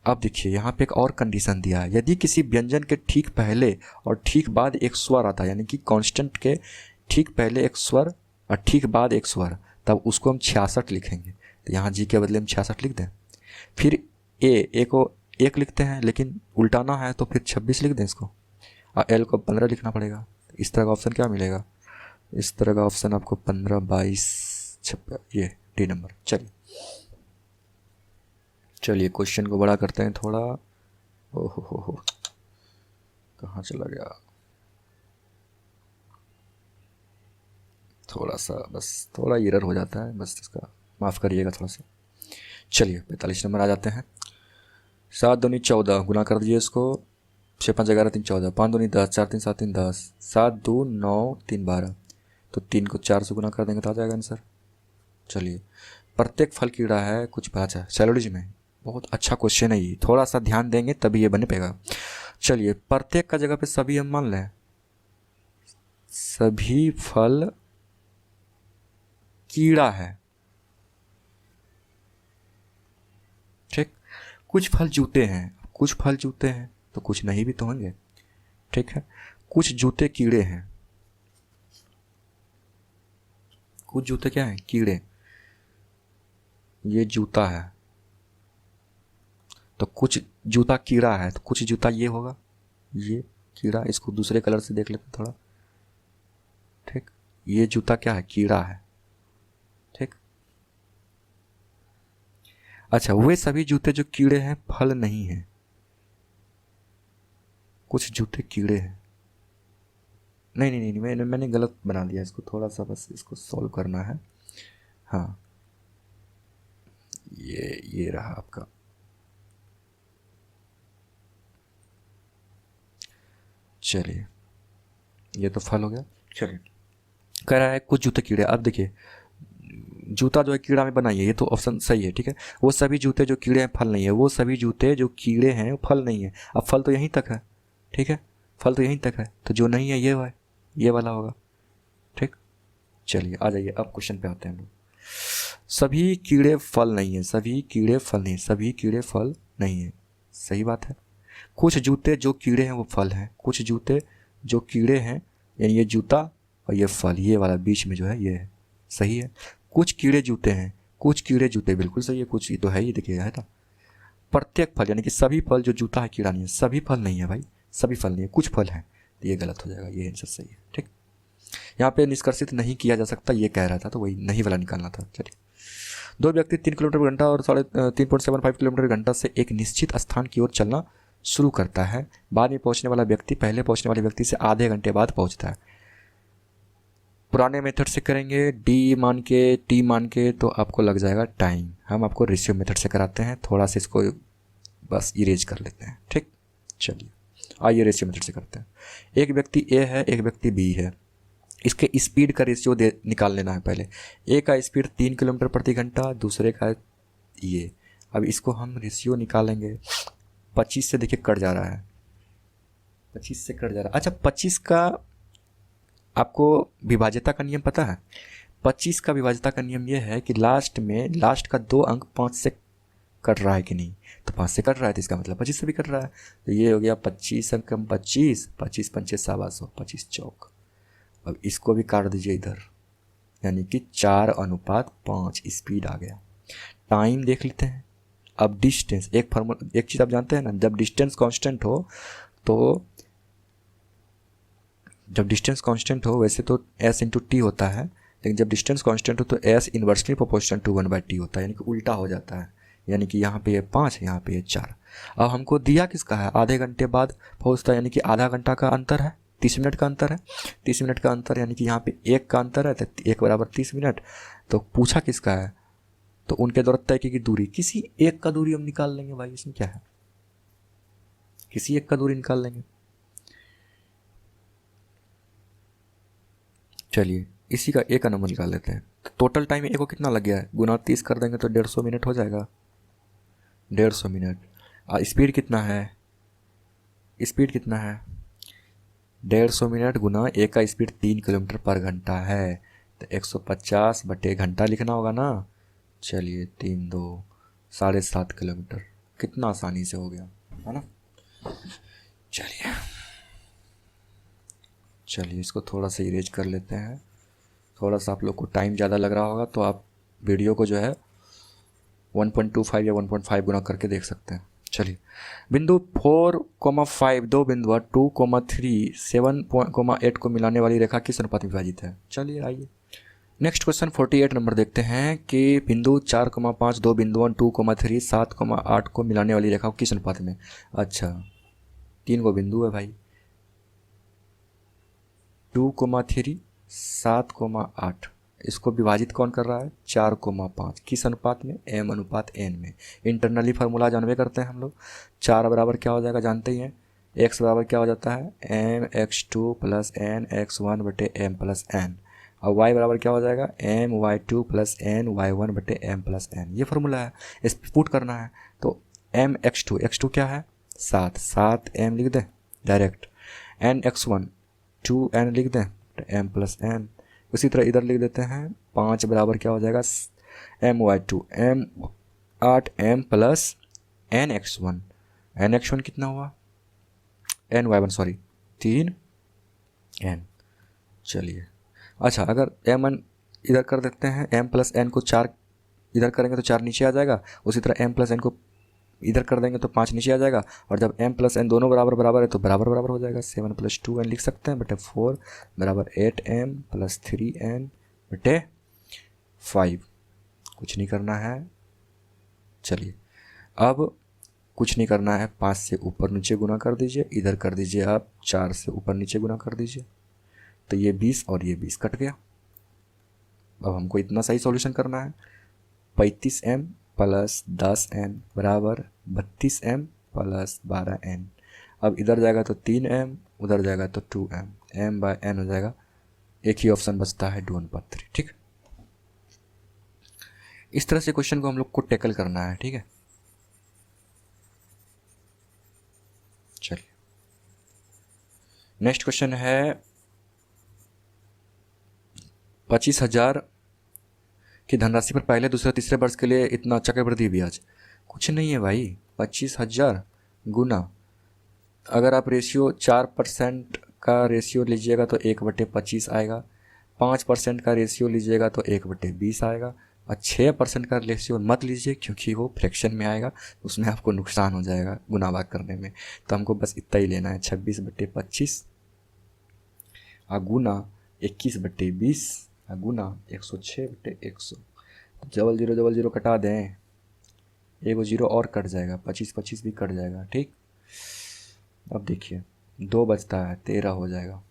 अब देखिए यहाँ पे एक और कंडीशन दिया है, यदि किसी व्यंजन के ठीक पहले और ठीक बाद एक स्वर आता है, यानी कि कांस्टेंट के ठीक पहले एक स्वर और ठीक बाद एक स्वर, तब उसको हम 66 लिखेंगे। तो यहाँ जी के बदले हम 66 लिख दें। फिर ए को 1 लिखते हैं, लेकिन उल्टाना है तो फिर 26 लिख दें इसको, और एल को 15 लिखना पड़ेगा। इस तरह का ऑप्शन क्या मिलेगा, इस तरह का ऑप्शन आपको 15, 22, 26, ये डी नंबर। चलिए क्वेश्चन को बड़ा करते हैं थोड़ा। ओहो कहाँ चला गया, थोड़ा सा बस थोड़ा एरर हो जाता है, बस इसका माफ़ करिएगा थोड़ा सा। चलिए 45 नंबर आ जाते हैं। 7 दूनी 14, गुना कर दीजिए इसको। 6 5 11 3 14, 5 दूनी 10, 4 3 7 3 10, 7 2 9 3 12, तो 3 को 4 से गुना कर देंगे तो आ जाएगा आंसर। चलिए, प्रत्येक फल कीड़ा है कुछ भाषा सैलोलॉजी में, बहुत अच्छा क्वेश्चन है ये, थोड़ा सा ध्यान देंगे तभी ये बन पाएगा। चलिए, प्रत्येक का जगह पे सभी हम मान लें, सभी फल कीड़ा है। ठीक, कुछ फल जूते हैं, कुछ फल जूते हैं तो कुछ नहीं भी तो होंगे। ठीक है, कुछ जूते कीड़े हैं, कुछ जूते क्या हैं, कीड़े। ये जूता है तो कुछ जूता कीड़ा है, तो कुछ जूता ये होगा, ये कीड़ा। इसको दूसरे कलर से देख लेते थोड़ा। ठीक, ये जूता क्या है, कीड़ा है। ठीक, अच्छा, वे सभी जूते जो कीड़े हैं फल नहीं हैं, कुछ जूते कीड़े हैं। नहीं नहीं नहीं नहीं, मैंने गलत बना दिया इसको, थोड़ा सा बस इसको सॉल्व करना है। हाँ, ये रहा आपका। चलिए, ये तो फल हो गया। चलिए, कह रहा है कुछ जूते कीड़े। अब देखिए, जूता जो है कीड़ा में बनाइए, ये तो ऑप्शन सही है, ठीक है। वो सभी जूते जो कीड़े हैं फल नहीं है, वो सभी जूते जो कीड़े हैं वो फल नहीं है। अब फल तो यहीं तक है, ठीक है, फल तो यहीं तक है, तो जो नहीं है ये वाला होगा, ठीक। चलिए आ जाइए, अब क्वेश्चन पे आते हैं हम लोग। सभी कीड़े फल नहीं है, सभी कीड़े फल नहीं, सभी कीड़े फल नहीं है, सही बात है। कुछ जूते जो कीड़े हैं वो फल हैं, कुछ जूते जो कीड़े हैं, यानी ये जूता और ये फल, ये वाला बीच में जो है ये है, सही है। कुछ कीड़े जूते हैं, कुछ कीड़े जूते, बिल्कुल सही है। कुछ ये तो है ही, देखिए है ना। प्रत्येक फल यानी कि सभी फल जो जूता है कीड़ा नहीं है, सभी फल नहीं है भाई, सभी फल नहीं है, कुछ फल हैं, तो ये गलत हो जाएगा, ये आंसर सही है, ठीक। यहाँ पे निष्कर्षित नहीं किया जा सकता ये कह रहा था, तो वही नहीं वाला निकालना था। चलिए, दो व्यक्ति 3 किलोमीटर घंटा और 3.75 किलोमीटर घंटा से एक निश्चित स्थान की ओर चलना शुरू करता है। बाद में पहुंचने वाला व्यक्ति पहले पहुंचने वाले व्यक्ति से आधे घंटे बाद पहुंचता है। पुराने मेथड से करेंगे डी मान के टी मान के तो आपको लग जाएगा टाइम। हम आपको रेशियो मेथड से कराते हैं, थोड़ा सा इसको बस इरेज कर लेते हैं, ठीक। चलिए आइए रेशियो मेथड से करते हैं। एक व्यक्ति ए है, एक व्यक्ति बी है, इसके स्पीड का रेशियो दे निकाल लेना है पहले। ए का स्पीड 3 किलोमीटर प्रति घंटा, दूसरे का ये। अब इसको हम रेशियो निकालेंगे। 25 से देखिए कट जा रहा है, 25 से कट जा रहा है। अच्छा, 25 का आपको विभाज्यता का नियम पता है? 25 का विभाज्यता का नियम ये है कि लास्ट का 2 अंक 5 से कट रहा है कि नहीं, तो 5 से कट रहा है तो इसका मतलब 25 से भी कट रहा है। तो ये हो गया 25 अंक 25, 25 पंचे 700, 25 चौक। अब इसको भी काट दीजिए इधर, यानी कि 4:5 स्पीड आ गया। टाइम देख लेते हैं। अब डिस्टेंस, एक चीज़ आप जानते हैं ना, जब डिस्टेंस कांस्टेंट हो तो वैसे तो s इंटू टी होता है, लेकिन जब डिस्टेंस कांस्टेंट हो तो s inversely proportional to 1/t होता है, यानी कि उल्टा हो जाता है। यानी कि यहाँ पे ये 5, यहाँ पे ये 4। अब हमको दिया किसका है, आधे घंटे बाद पहुँचता है, यानी कि आधा घंटा का अंतर है, 30 मिनट का अंतर है। 30 मिनट का अंतर यानी कि यहाँ पे 1 का अंतर है, तो 1 बराबर 30 मिनट। तो पूछा किसका है, तो उनके द्वारा तय की दूरी, किसी एक का दूरी हम निकाल लेंगे भाई, इसमें क्या है, किसी एक का दूरी निकाल लेंगे। चलिए इसी का एक का नंबर निकाल लेते हैं। तो टोटल टाइम ए को कितना लग गया है, गुना 30 कर देंगे तो 150 मिनट हो जाएगा, 150 मिनट। स्पीड कितना है, स्पीड कितना है, 150 मिनट गुना ए का स्पीड 3 किलोमीटर पर घंटा है, तो 150 बटे घंटा लिखना होगा ना। चलिए 3 2 7.5 किलोमीटर, कितना आसानी से हो गया है ना। चलिए इसको थोड़ा सा इरेज कर लेते हैं। थोड़ा सा आप लोग को टाइम ज़्यादा लग रहा होगा तो आप वीडियो को जो है 1.25 या 1.5 गुना करके देख सकते हैं। चलिए, बिंदु 4,5 दो बिंदु 2,3 7,8 को मिलाने वाली रेखा किस अनुपात में विभाजित है। चलिए आइए नेक्स्ट क्वेश्चन 48 नंबर देखते हैं कि बिंदु 4,5 दो बिंदुओं 2,3 7,8 को मिलाने वाली रेखा किस अनुपात में। अच्छा, 3 को बिंदु है भाई, 2,3 7,8, इसको विभाजित कौन कर रहा है, 4,5, किस अनुपात में, m अनुपात n में। इंटरनली फार्मूला जानवे करते हैं हम लोग। 4 बराबर क्या हो जाएगा जानते ही हैं, x बराबर क्या हो जाता है, mx2 प्लस n x1 बटे m प्लस n, और y बराबर क्या हो जाएगा, my2 प्लस n y1 बटे m प्लस n। ये फार्मूला है, इस पर पुट करना है। तो x2 क्या है, 7 m लिख दें डायरेक्ट, x1 2n लिख दें, m प्लस n। उसी तरह इधर लिख देते हैं 5 बराबर क्या हो जाएगा, my2 8 m plus n x1 कितना हुआ, ny1 सॉरी 3 n। चलिए अच्छा, अगर m इधर कर देते हैं, m प्लस n को 4 इधर करेंगे तो 4 नीचे आ जाएगा। उसी तरह m प्लस n को इधर कर देंगे तो 5 नीचे आ जाएगा। और जब m प्लस n दोनों बराबर है तो बराबर हो जाएगा। 7 + 2n लिख सकते हैं बटे 4 बराबर 8m प्लस 3n बटे 5। कुछ नहीं करना है। चलिए अब कुछ नहीं करना है, 5 से ऊपर नीचे गुना कर दीजिए, इधर कर दीजिए आप 4 से ऊपर नीचे गुना कर दीजिए। तो ये 20 और ये 20 कट गया। अब हमको इतना सही सॉल्यूशन करना है, 35m प्लस 10n बराबर 32m प्लस 12n। अब इधर जाएगा तो 3m, उधर जाएगा तो 2m, m/n हो जाएगा। एक ही ऑप्शन बचता है 2:3। ठीक, इस तरह से क्वेश्चन को हम लोग को टैकल करना है। ठीक है, चलिए नेक्स्ट क्वेश्चन है 25,000 की धनराशि पर पहले दूसरे तीसरे वर्ष के लिए इतना चक्रवृद्धि ब्याज। कुछ नहीं है भाई, 25,000 गुना, अगर आप रेशियो 4% का रेशियो लीजिएगा तो 1/25 आएगा, 5% का रेशियो लीजिएगा तो 1/20 आएगा, और 6% का रेशियो मत लीजिए क्योंकि वो फ्रैक्शन में आएगा, उसमें आपको नुकसान हो जाएगा गुना भाग करने में। तो हमको बस इतना ही लेना है, 26/25 गुना 21/20 गुना 106/100। डबल जीरो कटा दें, एगो जीरो और कट जाएगा, 25 भी कट जाएगा। ठीक, अब देखिए 2 बचता है, 13 हो जाएगा।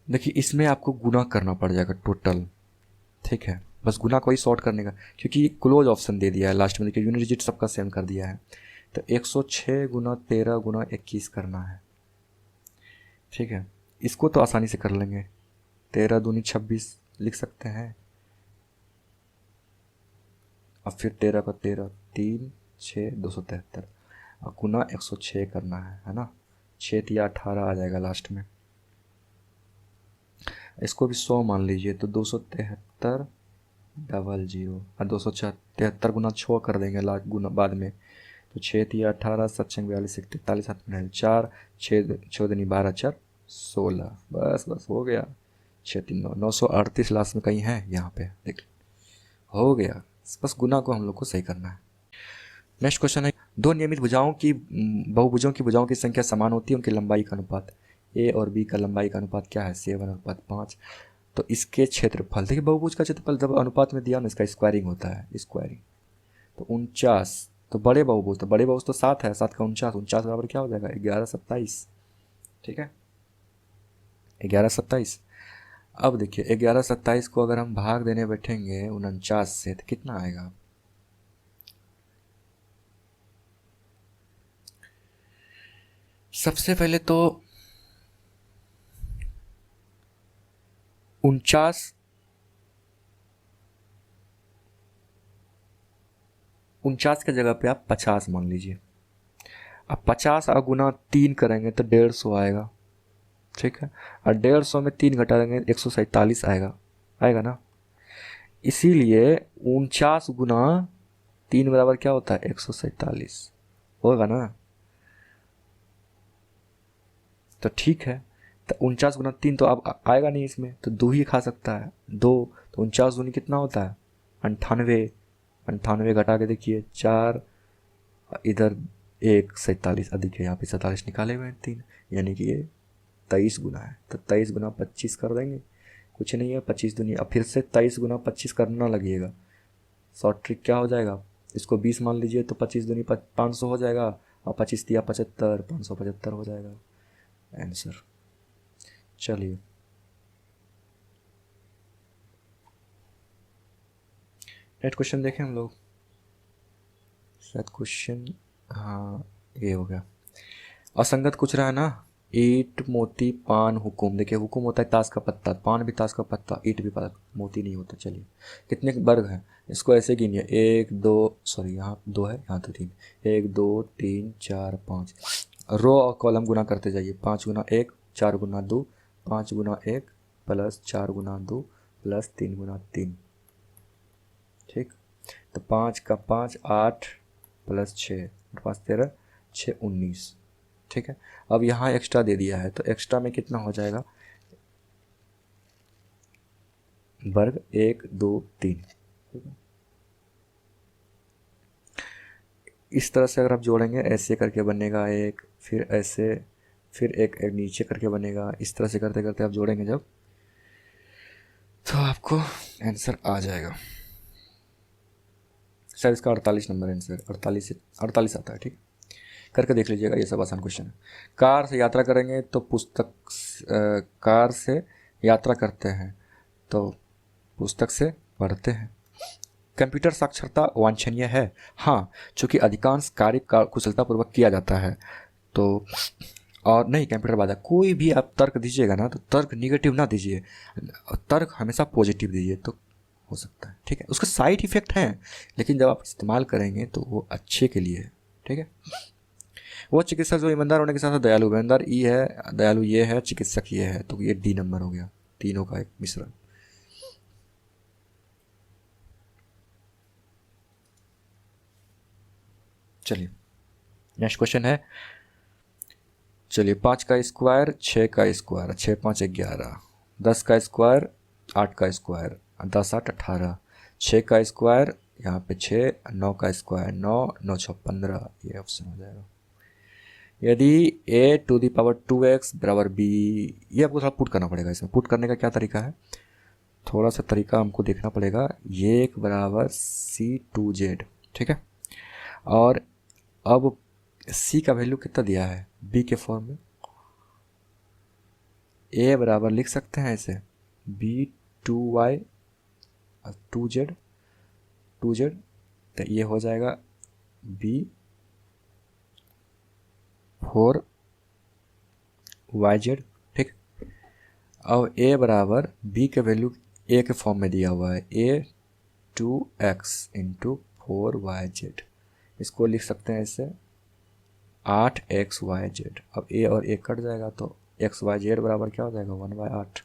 देखिए इसमें आपको गुना करना पड़ जाएगा टोटल। ठीक है, बस गुना को ही शॉर्ट करने का, क्योंकि क्लोज ऑप्शन दे दिया है लास्ट में। देखिए यूनिट डिजिट सबका सेम कर दिया है, तो 106 गुना 13 गुना 21 करना है। ठीक है, इसको तो आसानी से कर लेंगे, 13 दूनी 26 लिख सकते हैं, अब फिर 13 का 13, 3 6 273, और गुना 106 करना है ना। 6 या 18 आ जाएगा लास्ट में। इसको भी 100 मान लीजिए, तो 273 डबल जीरो, और 273 गुना 6 कर देंगे लास्ट गुना बाद में, तो 6 या 18 7 6 42 43 7 में 4 6 14 12 4 16, बस हो गया। 6 3 9 938 लास्ट में कहीं है, यहाँ पे देख हो गया। बस गुना को हम लोग को सही करना है। नेक्स्ट क्वेश्चन है, दो नियमित भुजाओं की बहुभुजों की भुजाओं की संख्या समान होती है, उनकी लंबाई का अनुपात। ए और बी का लंबाई का अनुपात क्या है, 7:5। तो इसके क्षेत्रफल, देखिए बहुभुज का क्षेत्रफल जब अनुपात में दिया ना, इसका स्क्वायरिंग होता है, स्क्वायरिंग। तो 49, तो बड़े बहुभुज, तो बड़े बहुभुज तो 7 है, 7 का 49, 49 बराबर क्या हो जाएगा, 1127। ठीक है, 1127। अब देखिए 1127 को अगर हम भाग देने बैठेंगे 49 से, तो कितना आएगा, सबसे पहले तो 49 के जगह पे आप 50 मान लीजिए। अब 50 गुना 3 करेंगे तो 150 आएगा। ठीक है, और 150 में 3 घटा देंगे 147 आएगा ना। इसीलिए 49 गुना 3 बराबर क्या होता है, 147 होगा ना। तो ठीक है, तो 49 गुना 3 तो अब आएगा नहीं इसमें, तो 2 ही खा सकता है, 2। तो 49 दूनी कितना होता है, 98। 98 घटा के देखिए 4, इधर 147 अधिक है, यहाँ पे 47 निकाले हुए हैं 3, यानी कि ये 23 गुना है। तो 23 गुना 25 कर देंगे, कुछ नहीं है, 25 दुनिया। अब फिर से 23 गुना 25 करना लगेगा। शॉर्ट ट्रिक क्या हो जाएगा, इसको 20 मान लीजिए, तो 25 दुनी 500 हो जाएगा, और 25 दिया 75, 575 हो जाएगा आंसर। चलिए नेक्स्ट क्वेश्चन देखें हम लोग, शायद क्वेश्चन, हाँ ये हो गया। असंगत कुछ रहा है ना, ईट मोती पान हुकुम। देखिए हुकुम होता है ताश का पत्ता, पान भी ताश का पत्ता, ईट भी मोती नहीं होता। चलिए कितने वर्ग हैं, इसको ऐसे गिनिए, 1 2, सॉरी यहाँ 2 है, यहाँ तो 3, 1 2 3 4 5। रो और कॉलम गुना करते जाइए, 5 गुना 1 4 गुना 2, 5 गुना 1 प्लस 4 गुना 2 प्लस 3 गुना 3। ठीक, तो 5 का 5 8 प्लस 6 5 13 6 19। ठीक है, अब यहाँ एक्स्ट्रा दे दिया है, तो एक्स्ट्रा में कितना हो जाएगा, वर्ग 1 2 3। ठीक है, इस तरह से अगर आप जोड़ेंगे, ऐसे करके बनेगा एक, फिर ऐसे, फिर एक नीचे करके बनेगा, इस तरह से करते करते आप जोड़ेंगे जब, तो आपको आंसर आ जाएगा। शायद इसका 48 नंबर आंसर, 48 आता है। ठीक, करके देख लीजिएगा, ये सब आसान क्वेश्चन है। कार से यात्रा करेंगे तो कार से यात्रा करते हैं तो पुस्तक से पढ़ते हैं। कंप्यूटर साक्षरता वांछनीय है, हाँ, चूँकि अधिकांश कार्य का कुशलतापूर्वक किया जाता है तो। और नहीं, कंप्यूटर बाधा, कोई भी आप तर्क दीजिएगा ना तो तर्क निगेटिव ना दीजिए, तर्क हमेशा पॉजिटिव दीजिए तो हो सकता है, ठीक है। उसके साइड इफ़ेक्ट हैं लेकिन जब आप इस्तेमाल करेंगे तो वो अच्छे के लिए है, ठीक है। वो चिकित्सक जो ईमानदार होने के साथ साथ दयालु, ईमानदार ई है, दयालु ये है, चिकित्सक ये है, तो ये डी नंबर हो गया, तीनों का एक मिश्रण। चलिए नेक्स्ट क्वेश्चन है, चलिए 5 का स्क्वायर 6 का स्क्वायर, 6 5 11, 10 का स्क्वायर 8 का स्क्वायर, 10 8 18, 6 का स्क्वायर यहाँ पे 6, 9 का स्क्वायर 9, 9 6 15, ये ऑप्शन हो जाएगा। यदि a⁴ बराबर b, ये आपको थोड़ा पुट करना पड़ेगा। इसमें पुट करने का क्या तरीका है, थोड़ा सा तरीका हमको देखना पड़ेगा। ये एक बराबर c2z, ठीक है। और अब c का वैल्यू कितना दिया है b के फॉर्म में, a बराबर लिख सकते हैं ऐसे b2y 2z, तो ये हो जाएगा b4yz, ठीक। अब a बराबर b के वैल्यू a के फॉर्म में दिया हुआ है, a2x इंटू 4yz, इसको लिख सकते हैं इससे 8xyz। अब a और a कट जाएगा तो xyz बराबर क्या हो जाएगा 1/8।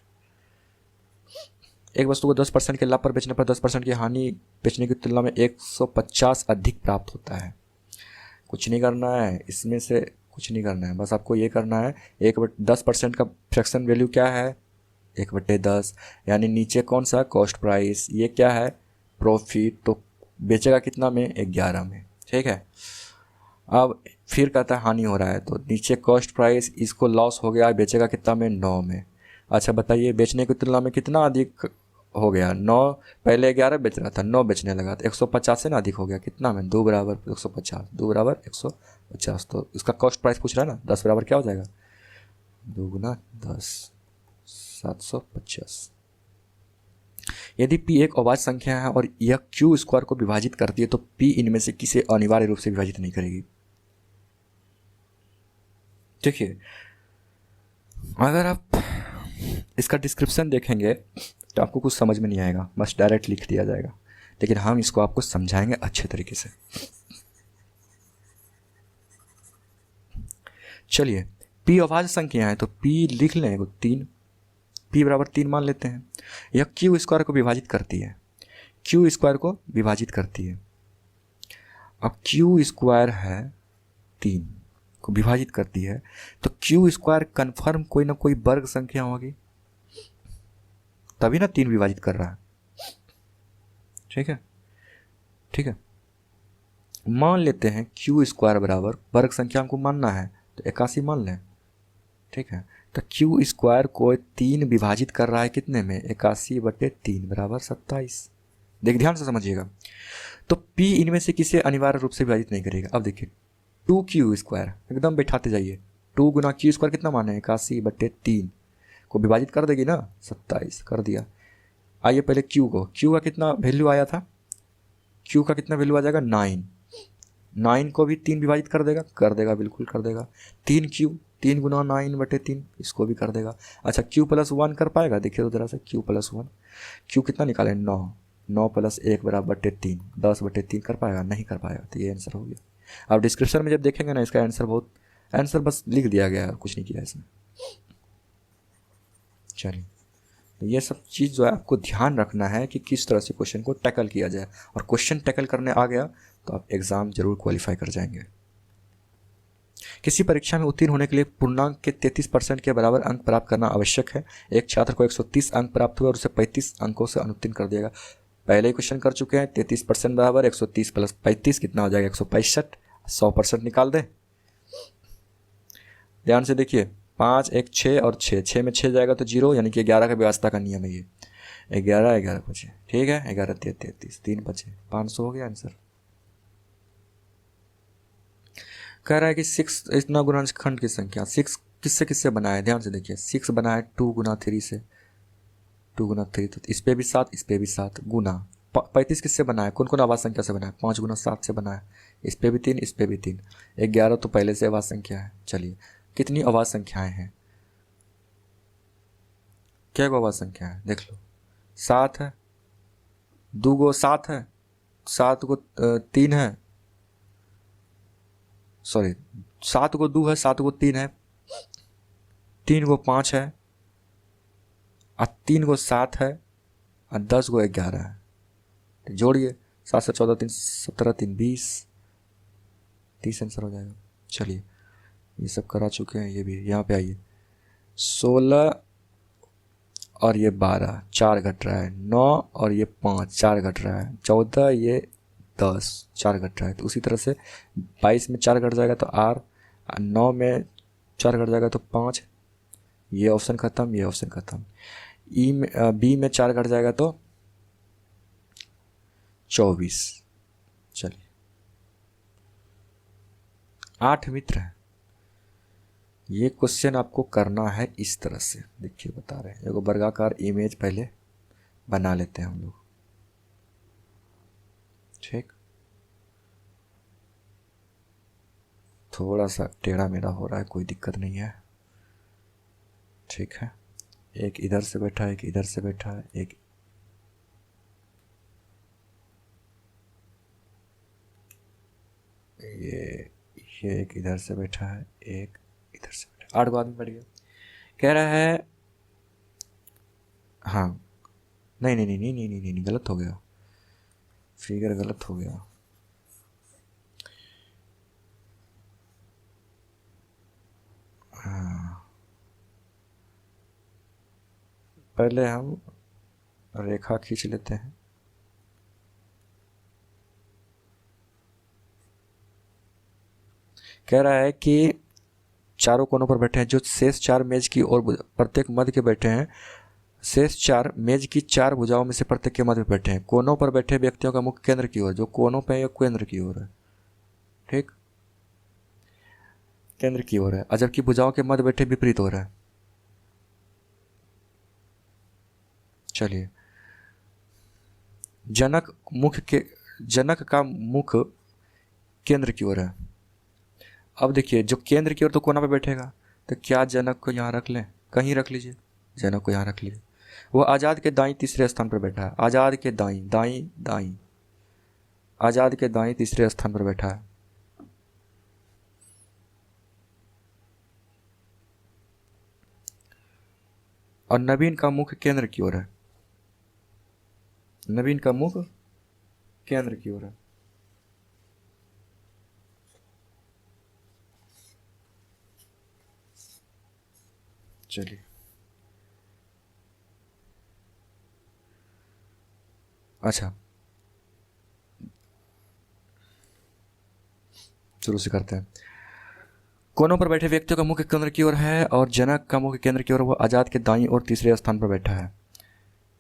एक वस्तु को 10% के लाभ पर बेचने पर 10% की हानि बेचने की तुलना में 150 अधिक प्राप्त होता है। कुछ नहीं करना है इसमें से, कुछ नहीं करना है, बस आपको ये करना है 10% का फ्रैक्शन वैल्यू क्या है 1/10, यानी नीचे कौन सा कॉस्ट प्राइस, ये क्या है प्रॉफिट, तो बेचेगा कितना में 11 में, ठीक है। अब फिर कहता है हानि हो रहा है तो नीचे कॉस्ट प्राइस, इसको लॉस हो गया, बेचेगा कितना में 9 में। अच्छा बताइए बेचने की तुलना में कितना अधिक हो गया, 9, पहले 11 बेच रहा था 9 बेचने लगा तो 150 से ना अधिक हो गया, कितना में 2 बराबर 150, 2 बराबर 150, तो इसका कॉस्ट प्राइस पूछ रहा है ना, 10 बराबर क्या हो जाएगा 2 गुना 10 750। यदि p एक अवाच्य संख्या है और यह q स्क्वायर को विभाजित करती है तो p इनमें से किसे अनिवार्य रूप से विभाजित नहीं करेगी। देखिए अगर आप इसका डिस्क्रिप्शन देखेंगे तो आपको कुछ समझ में नहीं आएगा, बस डायरेक्ट लिख दिया जाएगा, लेकिन हम इसको आपको समझाएंगे अच्छे तरीके से। चलिए p अभाज्य संख्या है तो p लिख लें 3, p बराबर 3 मान लेते हैं। यह q स्क्वायर को विभाजित करती है, q स्क्वायर को विभाजित करती है। अब q स्क्वायर है 3 को विभाजित करती है तो q स्क्वायर कन्फर्म कोई ना कोई वर्ग संख्या होगी, तभी ना 3 विभाजित कर रहा है, ठीक है, ठीक है। मान लेते हैं q स्क्वायर बराबर वर्ग संख्या हमको मानना है तो 81 मान लें, ठीक है। तो q स्क्वायर को 3 विभाजित कर रहा है कितने में 81/3 बराबर 27। देख ध्यान से समझिएगा, तो p इनमें से किसे अनिवार्य रूप से विभाजित नहीं करेगा। अब देखिए 2q स्क्वायर एकदम बैठाते जाइए, 2 गुना q स्क्वायर कितना माने 81/3 को विभाजित कर देगी ना 27, कर दिया। आइए पहले q को, q का कितना वैल्यू आया था, q का कितना वैल्यू आ जाएगा 9, 9 को भी 3 विभाजित कर देगा बिल्कुल कर देगा। 3q 3 गुना 9/3 इसको भी कर देगा। अच्छा q + 1 कर पाएगा, देखिए तो ज़रा से q + 1, q कितना निकालें 9, 9 + 1 बराबर 3, 10/3 कर पाएगा, नहीं कर पाएगा, तो ये आंसर हो गया। अब डिस्क्रिप्शन में जब देखेंगे ना इसका आंसर बस लिख दिया गया है, कुछ नहीं किया इसमें। चलिए तो ये सब चीज़ जो है आपको ध्यान रखना है कि किस तरह से क्वेश्चन को टैकल किया जाए, और क्वेश्चन टैकल करने आ गया तो आप एग्ज़ाम जरूर क्वालिफाई कर जाएंगे। किसी परीक्षा में उत्तीर्ण होने के लिए पूर्णांक के 33% के बराबर अंक प्राप्त करना आवश्यक है। एक छात्र को 130 अंक प्राप्त हुए और उसे 35 अंकों से अनुत्तीर्ण कर दिया गया। पहले ही क्वेश्चन कर चुके हैं, 33% बराबर 130 + 35 कितना हो जाएगा 165, 100% निकाल दें। ध्यान से देखिए 5 1 6 और 6 में 6 जाएगा तो 0, यानी कि 11 का व्यवस्था का नियम है ये, 11 बचे, ठीक है, 11 33 3 बचे, 500 हो गया आंसर। कह रहा है कि 6 इतना गुणनखंड की संख्या 6 किससे किससे बना है, ध्यान से देखिए। 6 बना है 2 गुना 3 से, 2 गुना 3, तो इस पे भी 7, इस पे भी 7 गुना 35 किससे बना है, कौन कौन आवाज संख्या से बना है, 5 गुना 7 से बना है, इस पे भी 3, इस पे भी 3, 11 तो पहले से आवाज संख्या है। चलिए कितनी आवाज संख्याएं हैं, क्या आवाज संख्या है देख लो, 7 है, 2 गो 7 है, 7 को 3 है, सॉरी 7 को 2 है, 7 को 3 है, 3 को 5 है, और 3 को 7 है, और 10 को 11 है। तो जोड़िए 7 से 14 3 17 3 20, 30 आंसर हो जाएगा। चलिए ये सब करा चुके हैं, ये भी यहाँ पे आइए। 16 और ये 12 4 घट रहा है, 9 और ये 5 4 घट रहा है, 14 ये 10 4 घट रहा है। तो उसी तरह से 22 में 4 घट जाएगा तो R, 9 में 4 घट जाएगा तो 5, ये ऑप्शन खत्म, ये ऑप्शन खत्म। ई में बी में 4 घट जाएगा तो 24। चलिए 8 मित्र हैं। ये क्वेश्चन आपको करना है इस तरह से, देखिए बता रहे हैं, एगो वर्गाकार इमेज पहले बना लेते हैं हम लोग, ठीक। थोड़ा सा टेढ़ा मेढ़ा हो रहा है, कोई दिक्कत नहीं है, ठीक है। एक इधर से बैठा है, एक इधर से बैठा है, एक ये एक इधर से बैठा है, एक इधर से बैठा है, 8 आदमी बैठ गया। कह रहा है हाँ, नहीं नहीं नहीं नहीं नहीं नहीं, नहीं गलत हो गया, फिगर गलत हो गया। हाँ पहले हम रेखा खींच लेते हैं। कह रहा है कि चारों कोनों पर बैठे हैं, जो शेष 4 मेज की ओर प्रत्येक मध्य के बैठे हैं, शेष 4 मेज की 4 भुजाओं में से प्रत्येक के मध्य में बैठे हैं। कोनों पर बैठे व्यक्तियों का मुख केंद्र की ओर, जो कोनों पे है केंद्र की ओर है, ठीक, केंद्र की ओर है, और जबकि भुजाओं के मध्य बैठे विपरीत हो रहा है। चलिए जनक का मुख केंद्र की ओर है। अब देखिए जो केंद्र की ओर तो कोना पे बैठेगा, तो क्या जनक को यहाँ रख लें, कहीं रख लीजिए, जनक को यहाँ रख लीजिए। वो आज़ाद के दाईं तीसरे स्थान पर बैठा है, आज़ाद के दाईं दाईं दाईं, आज़ाद के दाईं तीसरे स्थान पर बैठा है। और नवीन का मुख केंद्र की ओर है, नवीन का मुख केंद्र की ओर है। चलिए अच्छा शुरू से करते हैं। कोनों पर बैठे व्यक्तियों का मुख्य केंद्र की ओर है, और जनक का मुख्य केंद्र की ओर, वो आज़ाद के दाईं और तीसरे स्थान पर बैठा है,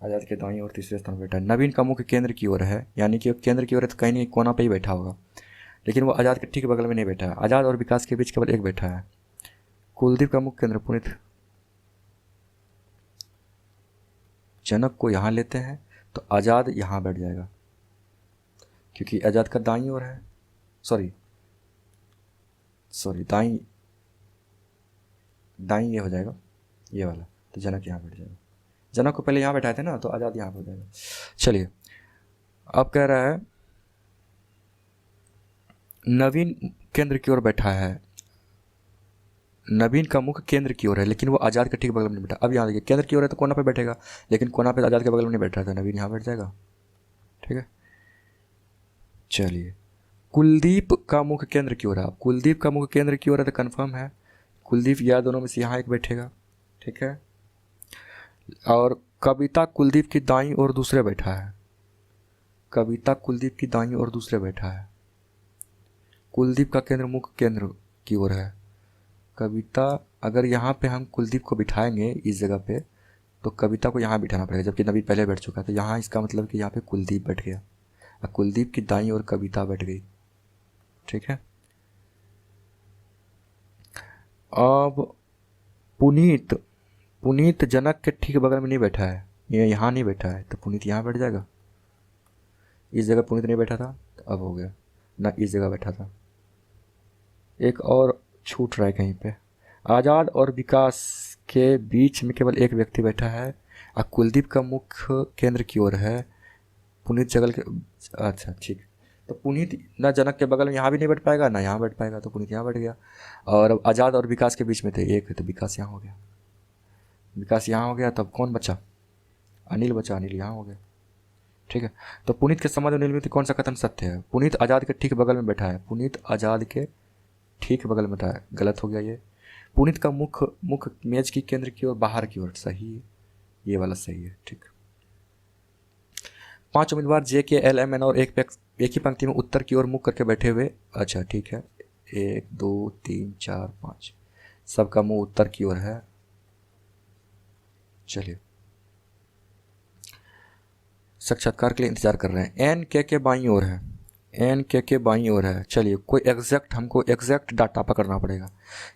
आज़ाद के दाईं और तीसरे स्थान पर बैठा है। नवीन का मुख्य केंद्र की ओर है, यानी कि केंद्र की ओर है तो कहीं नहीं कोना पे ही बैठा होगा, लेकिन वो आज़ाद के ठीक बगल में नहीं बैठा है, आज़ाद और विकास के बीच केवल एक बैठा है। कुलदीप का मुख्य केंद्र पुनित, जनक को यहाँ लेते हैं तो आज़ाद यहाँ बैठ जाएगा, क्योंकि आज़ाद का दाईं ओर है, सॉरी दाईं दाईं ये हो जाएगा ये वाला, तो जनक यहाँ बैठ जाएगा। जनक को पहले यहाँ बैठाए थे ना, तो आज़ाद यहाँ हो जाएगा। चलिए अब कह रहा है नवीन केंद्र की ओर बैठा है, नवीन का मुख केंद्र की ओर है, लेकिन वो आज़ाद के ठीक बगल में नहीं बैठा। अब यहाँ देखिए केंद्र की ओर है तो कोना पे बैठेगा, लेकिन कोना पे आज़ाद के बगल में नहीं बैठ रहा था, नवीन यहाँ बैठ जाएगा, ठीक है। चलिए कुलदीप का मुख केंद्र की ओर है, अब कुलदीप का मुख केंद्र की ओर है तो कन्फर्म है कुलदीप या दोनों में से यहाँ एक बैठेगा, ठीक है। और कविता कुलदीप की दाईं ओर दूसरे बैठा है, कविता कुलदीप की दाईं ओर दूसरे बैठा है। कुलदीप का केंद्र मुख केंद्र की ओर है, कविता अगर यहाँ पे हम कुलदीप को बिठाएंगे इस जगह पे, तो कविता को यहाँ बिठाना पड़ेगा, जबकि नवीन पहले बैठ चुका है, तो यहाँ इसका मतलब कि यहाँ पे कुलदीप बैठ गया, और कुलदीप की दाईं ओर कविता बैठ गई, ठीक है। अब पुनीत, पुनीत जनक के ठीक बगल में नहीं बैठा है, ये यहाँ नहीं बैठा है, तो पुनीत यहाँ बैठ जाएगा। इस जगह पुनीत नहीं बैठा था, तो अब हो गया ना, इस जगह बैठा था। एक और छूट रहा है कहीं पे, आज़ाद और विकास के बीच में केवल एक व्यक्ति बैठा है और कुलदीप का मुख्य केंद्र की ओर है, पुनीत जगल के, अच्छा ठीक। तो पुनीत ना जनक के बगल में यहाँ भी नहीं बैठ पाएगा ना यहाँ बैठ पाएगा, तो पुनीत यहाँ बैठ गया। और अब आज़ाद और विकास के बीच में थे एक, तो विकास यहाँ हो गया, विकास यहाँ हो गया, तब कौन बचा, अनिल बचा, अनिल यहाँ हो गया। ठीक है, तो पुनीत के संबंध में कौन सा कथन सत्य है, पुनीत आज़ाद के ठीक बगल में बैठा है, पुनीत आज़ाद के ठीक बगल में बैठा है, गलत हो गया ये। पुनीत का मुख मुख मेज की केंद्र की ओर, बाहर की ओर, सही है, ये वाला सही है। ठीक, 5 उम्मीदवार जे के एल एम एन और एक ही पंक्ति में उत्तर की ओर मुख करके बैठे हुए, अच्छा ठीक है, 1 2 3 4 5, सबका मुंह उत्तर की ओर है। चलिए, साक्षात्कार के लिए इंतजार कर रहे हैं। एन के बाईं ओर है, एन के बाईं ओर है। चलिए, कोई एग्जैक्ट, हमको एग्जैक्ट डाटा पकड़ना पड़ेगा।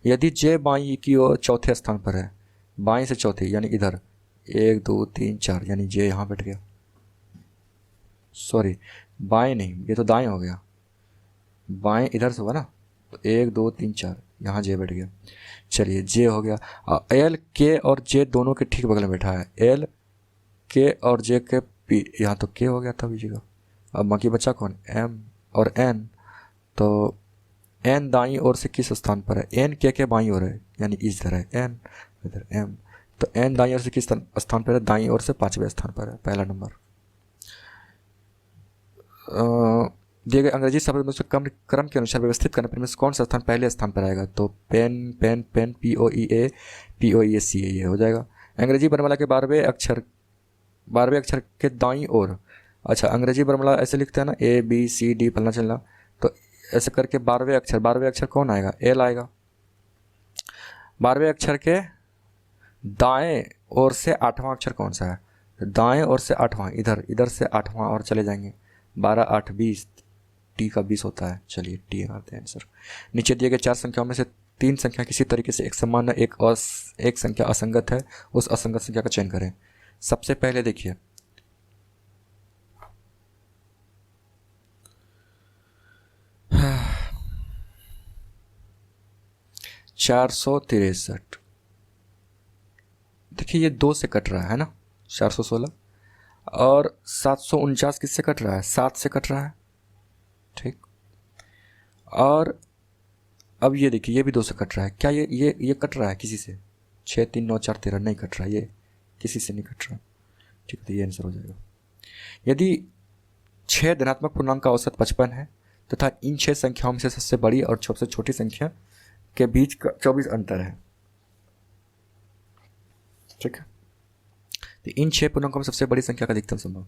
यदि जे बाईं की ओर चौथे स्थान पर है, बाईं से चौथे यानी इधर, 1 2 3 4, यानी जे यहाँ बैठ गया, सॉरी बाएं नहीं, ये तो दाएं हो गया, बाएं इधर से हुआ ना, तो 1 2 3 4, यहाँ जे बैठ गया। चलिए, जे हो गया। एल के और जे दोनों के ठीक बगल में बैठा है, एल के और जे के पी, यहाँ तो के हो गया था बीच का। अब बाकी बचा कौन, एम और एन, तो एन दाईं ओर से किस स्थान पर है, एन के बाईं ओर है, यानी इधर है एन, इधर एम, तो एन दाईं ओर से किस स्थान पर है, दाईं ओर से 5वें स्थान पर है, पहला नंबर। दिए गए अंग्रेजी शब्द में से क्रम के अनुसार व्यवस्थित करने पर में कौन सा स्थान पहले स्थान पर आएगा, तो पेन पेन पेन, POEA ये हो जाएगा। अंग्रेजी वर्णमाला के 12वें अक्षर के दाईं ओर, अच्छा अंग्रेजी वर्णमाला ऐसे लिखते हैं ना, ABCD फलना चलना, तो ऐसे करके 12वें अक्षर कौन आएगा, एल आएगा। 12वें अक्षर के दाएं ओर से 8वां अक्षर कौन सा है, दाएं ओर से 8वां, इधर से 8वां और चले जाएंगे, 12 8 20, टी का 20 होता है। चलिए टी करते हैं आंसर। नीचे दिए गए 4 संख्याओं में से 3 संख्या किसी तरीके से एक समान है, एक संख्या असंगत है, उस असंगत संख्या का चयन करें। सबसे पहले देखिए, 463, देखिए ये 2 से कट रहा है ना, 416, और 749 किससे कट रहा है, 7 से कट रहा है। ठीक, और अब ये देखिए ये भी 2 से कट रहा है, क्या ये कट रहा है किसी से, 6 3 9 4 13 नहीं कट रहा है, ये किसी से नहीं कट रहा। ठीक है, तो ये आंसर हो जाएगा। यदि 6 धनात्मक पूर्णांक का औसत 55 है तथा इन 6 संख्याओं में से सबसे बड़ी और सबसे छोटी संख्या के बीच का 24 अंतर है, ठीक है, तो इन 6 पूर्णांकों में सबसे बड़ी संख्या का अधिकतम संभव।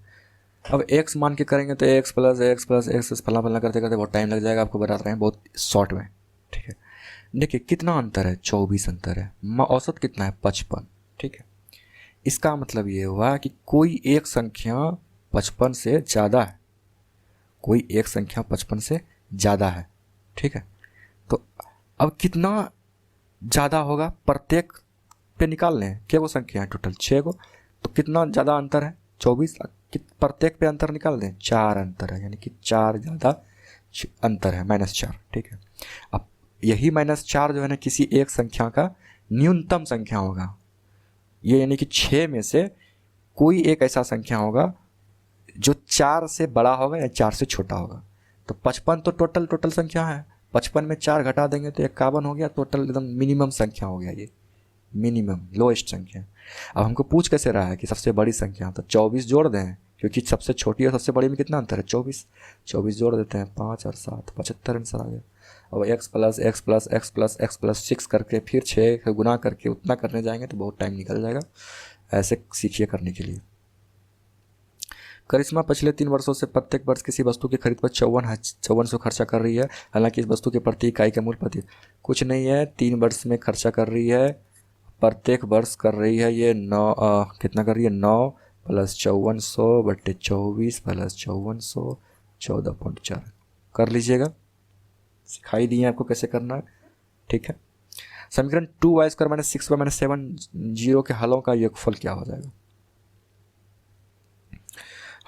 अब x मान के करेंगे तो x प्लस x फला करते करते बहुत टाइम लग जाएगा, आपको बता रहे हैं बहुत शॉर्ट में। ठीक है, देखिए कितना अंतर है, 24 अंतर है, औसत कितना है, 55। ठीक है, इसका मतलब ये हुआ कि कोई एक संख्या 55 से ज़्यादा है, कोई एक संख्या 55 से ज़्यादा है। ठीक है, तो अब कितना ज़्यादा होगा, प्रत्येक पे निकाल लें, क्या वो संख्या है टोटल 6 को, तो कितना ज़्यादा अंतर है, 24, प्रत्येक पे अंतर निकाल दें, 4 अंतर है, यानी कि 4 ज़्यादा अंतर है, -4। ठीक है, अब यही -4 जो है ना किसी एक संख्या का न्यूनतम संख्या होगा, ये यानी कि 6 में से कोई एक ऐसा संख्या होगा जो 4 से बड़ा होगा या 4 से छोटा होगा। तो 55 तो टोटल संख्या है, 55 में 4 घटा देंगे तो 51 हो गया, टोटल एकदम मिनिमम संख्या हो गया, ये मिनिमम लोएस्ट संख्या। अब हमको पूछ कैसे रहा है कि सबसे बड़ी संख्या, तो 24 जोड़ दें, क्योंकि सबसे छोटी और सबसे बड़ी में कितना अंतर है, 24 जोड़ देते हैं, 5 और 7 75 आंसर आ गया। अब x प्लस 6 करके फिर 6 गुना करके उतना करने जाएंगे तो बहुत टाइम निकल जाएगा, ऐसे सीखिए करने के लिए। करिश्मा पिछले 3 वर्षों से प्रत्येक वर्ष किसी वस्तु की खरीद पर 5400 खर्चा कर रही है, हालांकि इस वस्तु के प्रति इकाई का मूल्य प्रति कुछ नहीं है, 3 वर्ष में खर्चा कर रही है, प्रत्येक वर्ष कर रही है ये 9 कितना कर रही है, 9 प्लस 5400 बटे 24 प्लस 5400 14.4 कर लीजिएगा, सिखाई दी है आपको कैसे करना है। ठीक है, समीकरण 2y² minus 6y minus 7 zero के हलों का योगफल क्या हो जाएगा?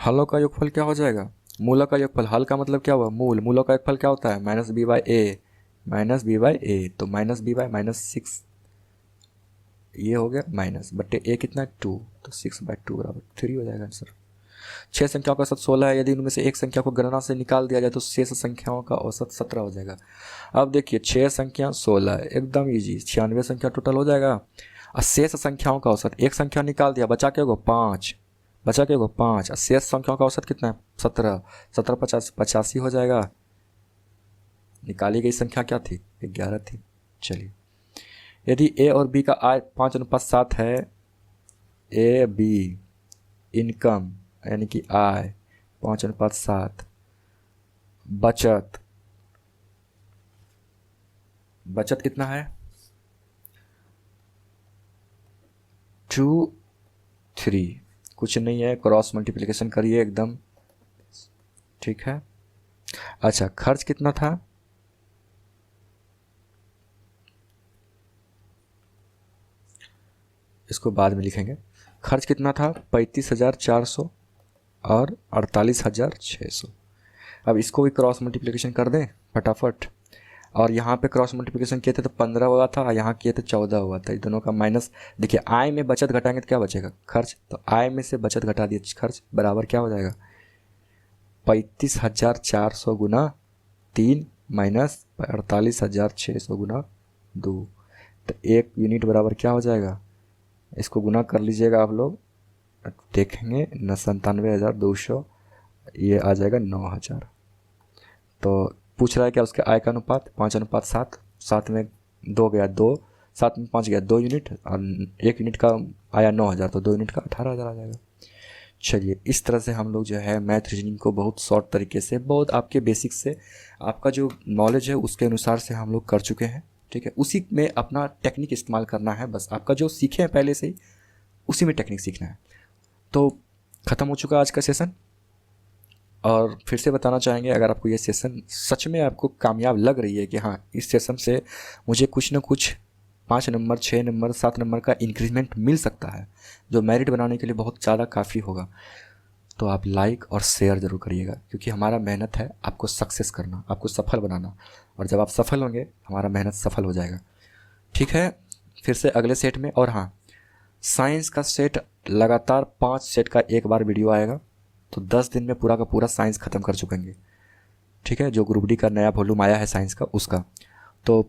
हलों का योगफल क्या हो जाएगा? मूलों का योगफल। हल का मतलब क्या हुआ? मूल। मूलों का योगफल क्या होता है? Minus B by A, minus B by A. तो माइनस बी बाई माइनस 6 ये हो गया माइनस, बट्टे ए कितना है 2, तो 6/2 बराबर 3 हो जाएगा आंसर। 6 संख्याओं का औसत 16 है। यदि उनमें से एक संख्या को गणना से निकाल दिया जाए तो शेष संख्याओं का औसत 17 हो जाएगा। अब देखिए 6 संख्या 16 एकदम इजी, 96 संख्या टोटल हो जाएगा। और शेष संख्याओं का औसत, एक संख्या निकाल दिया, बचा क्या होगा 5, बचा क्या होगा 5। और शेष संख्याओं का औसत कितना है 17, 17 50 85 हो जाएगा। निकाली गई संख्या क्या थी? 11 थी। चलिए, यदि ए और बी का आय 5:7 है, ए बी इनकम यानी कि आय 5:7, बचत कितना है 2 3, कुछ नहीं है, क्रॉस मल्टीप्लिकेशन करिए एकदम ठीक है। अच्छा, खर्च कितना था? इसको बाद में लिखेंगे। खर्च कितना था? 35,400 और 48,600। अब इसको भी क्रॉस मल्टीप्लिकेशन कर दें फटाफट। और यहाँ पे क्रॉस मल्टीप्लिकेशन किए थे तो 15 हुआ था, यहाँ किए थे 14 हुआ था। इन दोनों का माइनस। देखिए आय में बचत घटाएंगे तो क्या बचेगा? खर्च। तो आय में से बचत घटा दिए खर्च, बराबर क्या हो जाएगा? 35,400 गुना 3 माइनस 48,600 गुना 2। तो 1 यूनिट बराबर क्या हो जाएगा? इसको गुना कर लीजिएगा आप लोग, देखेंगे 97,200, ये आ जाएगा 9,000। तो पूछ रहा है क्या उसके आय का अनुपात? 5:7, 7 में 2 गया 2, 7 में 5 गया 2 यूनिट, और 1 यूनिट का आया 9,000, तो 2 यूनिट का 18,000 आ जाएगा। चलिए, इस तरह से हम लोग जो है मैथ रीजनिंग को बहुत शॉर्ट तरीके से, बहुत आपके बेसिक से, आपका जो नॉलेज है उसके अनुसार से हम लोग कर चुके हैं। ठीक है, उसी में अपना टेक्निक इस्तेमाल करना है बस। आपका जो सीखे हैं पहले से ही उसी में टेक्निक सीखना है। तो ख़त्म हो चुका आज का सेशन। और फिर से बताना चाहेंगे, अगर आपको ये सेशन सच में आपको कामयाब लग रही है कि हाँ इस सेशन से मुझे कुछ ना कुछ 5 नंबर 6 नंबर 7 नंबर का इंक्रीमेंट मिल सकता है, जो मेरिट बनाने के लिए बहुत ज़्यादा काफ़ी होगा, तो आप लाइक और शेयर ज़रूर करिएगा। क्योंकि हमारा मेहनत है आपको सक्सेस करना, आपको सफल बनाना। और जब आप सफल होंगे हमारा मेहनत सफल हो जाएगा। ठीक है, फिर से अगले सेट में। और हाँ, साइंस का सेट लगातार 5 सेट का एक बार वीडियो आएगा, तो 10 दिन में पूरा का पूरा साइंस ख़त्म कर चुकेंगे। ठीक है, जो ग्रुप डी का नया वॉल्यूम आया है साइंस का, उसका तो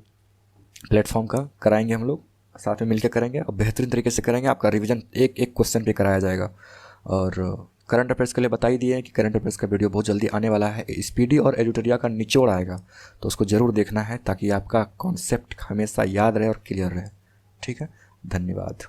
प्लेटफॉर्म का कराएंगे हम लोग, साथ में मिलकर करेंगे और बेहतरीन तरीके से करेंगे। आपका रिवीजन एक एक क्वेश्चन पे कराया जाएगा। और करंट अफेयर्स के लिए बता ही दिए हैं कि करंट अफेयर्स का वीडियो बहुत जल्दी आने वाला है। स्पीडी और एडिटोरिया का निचोड़ आएगा, तो उसको ज़रूर देखना है ताकि आपका कॉन्सेप्ट हमेशा याद रहे और क्लियर रहे। ठीक है, धन्यवाद।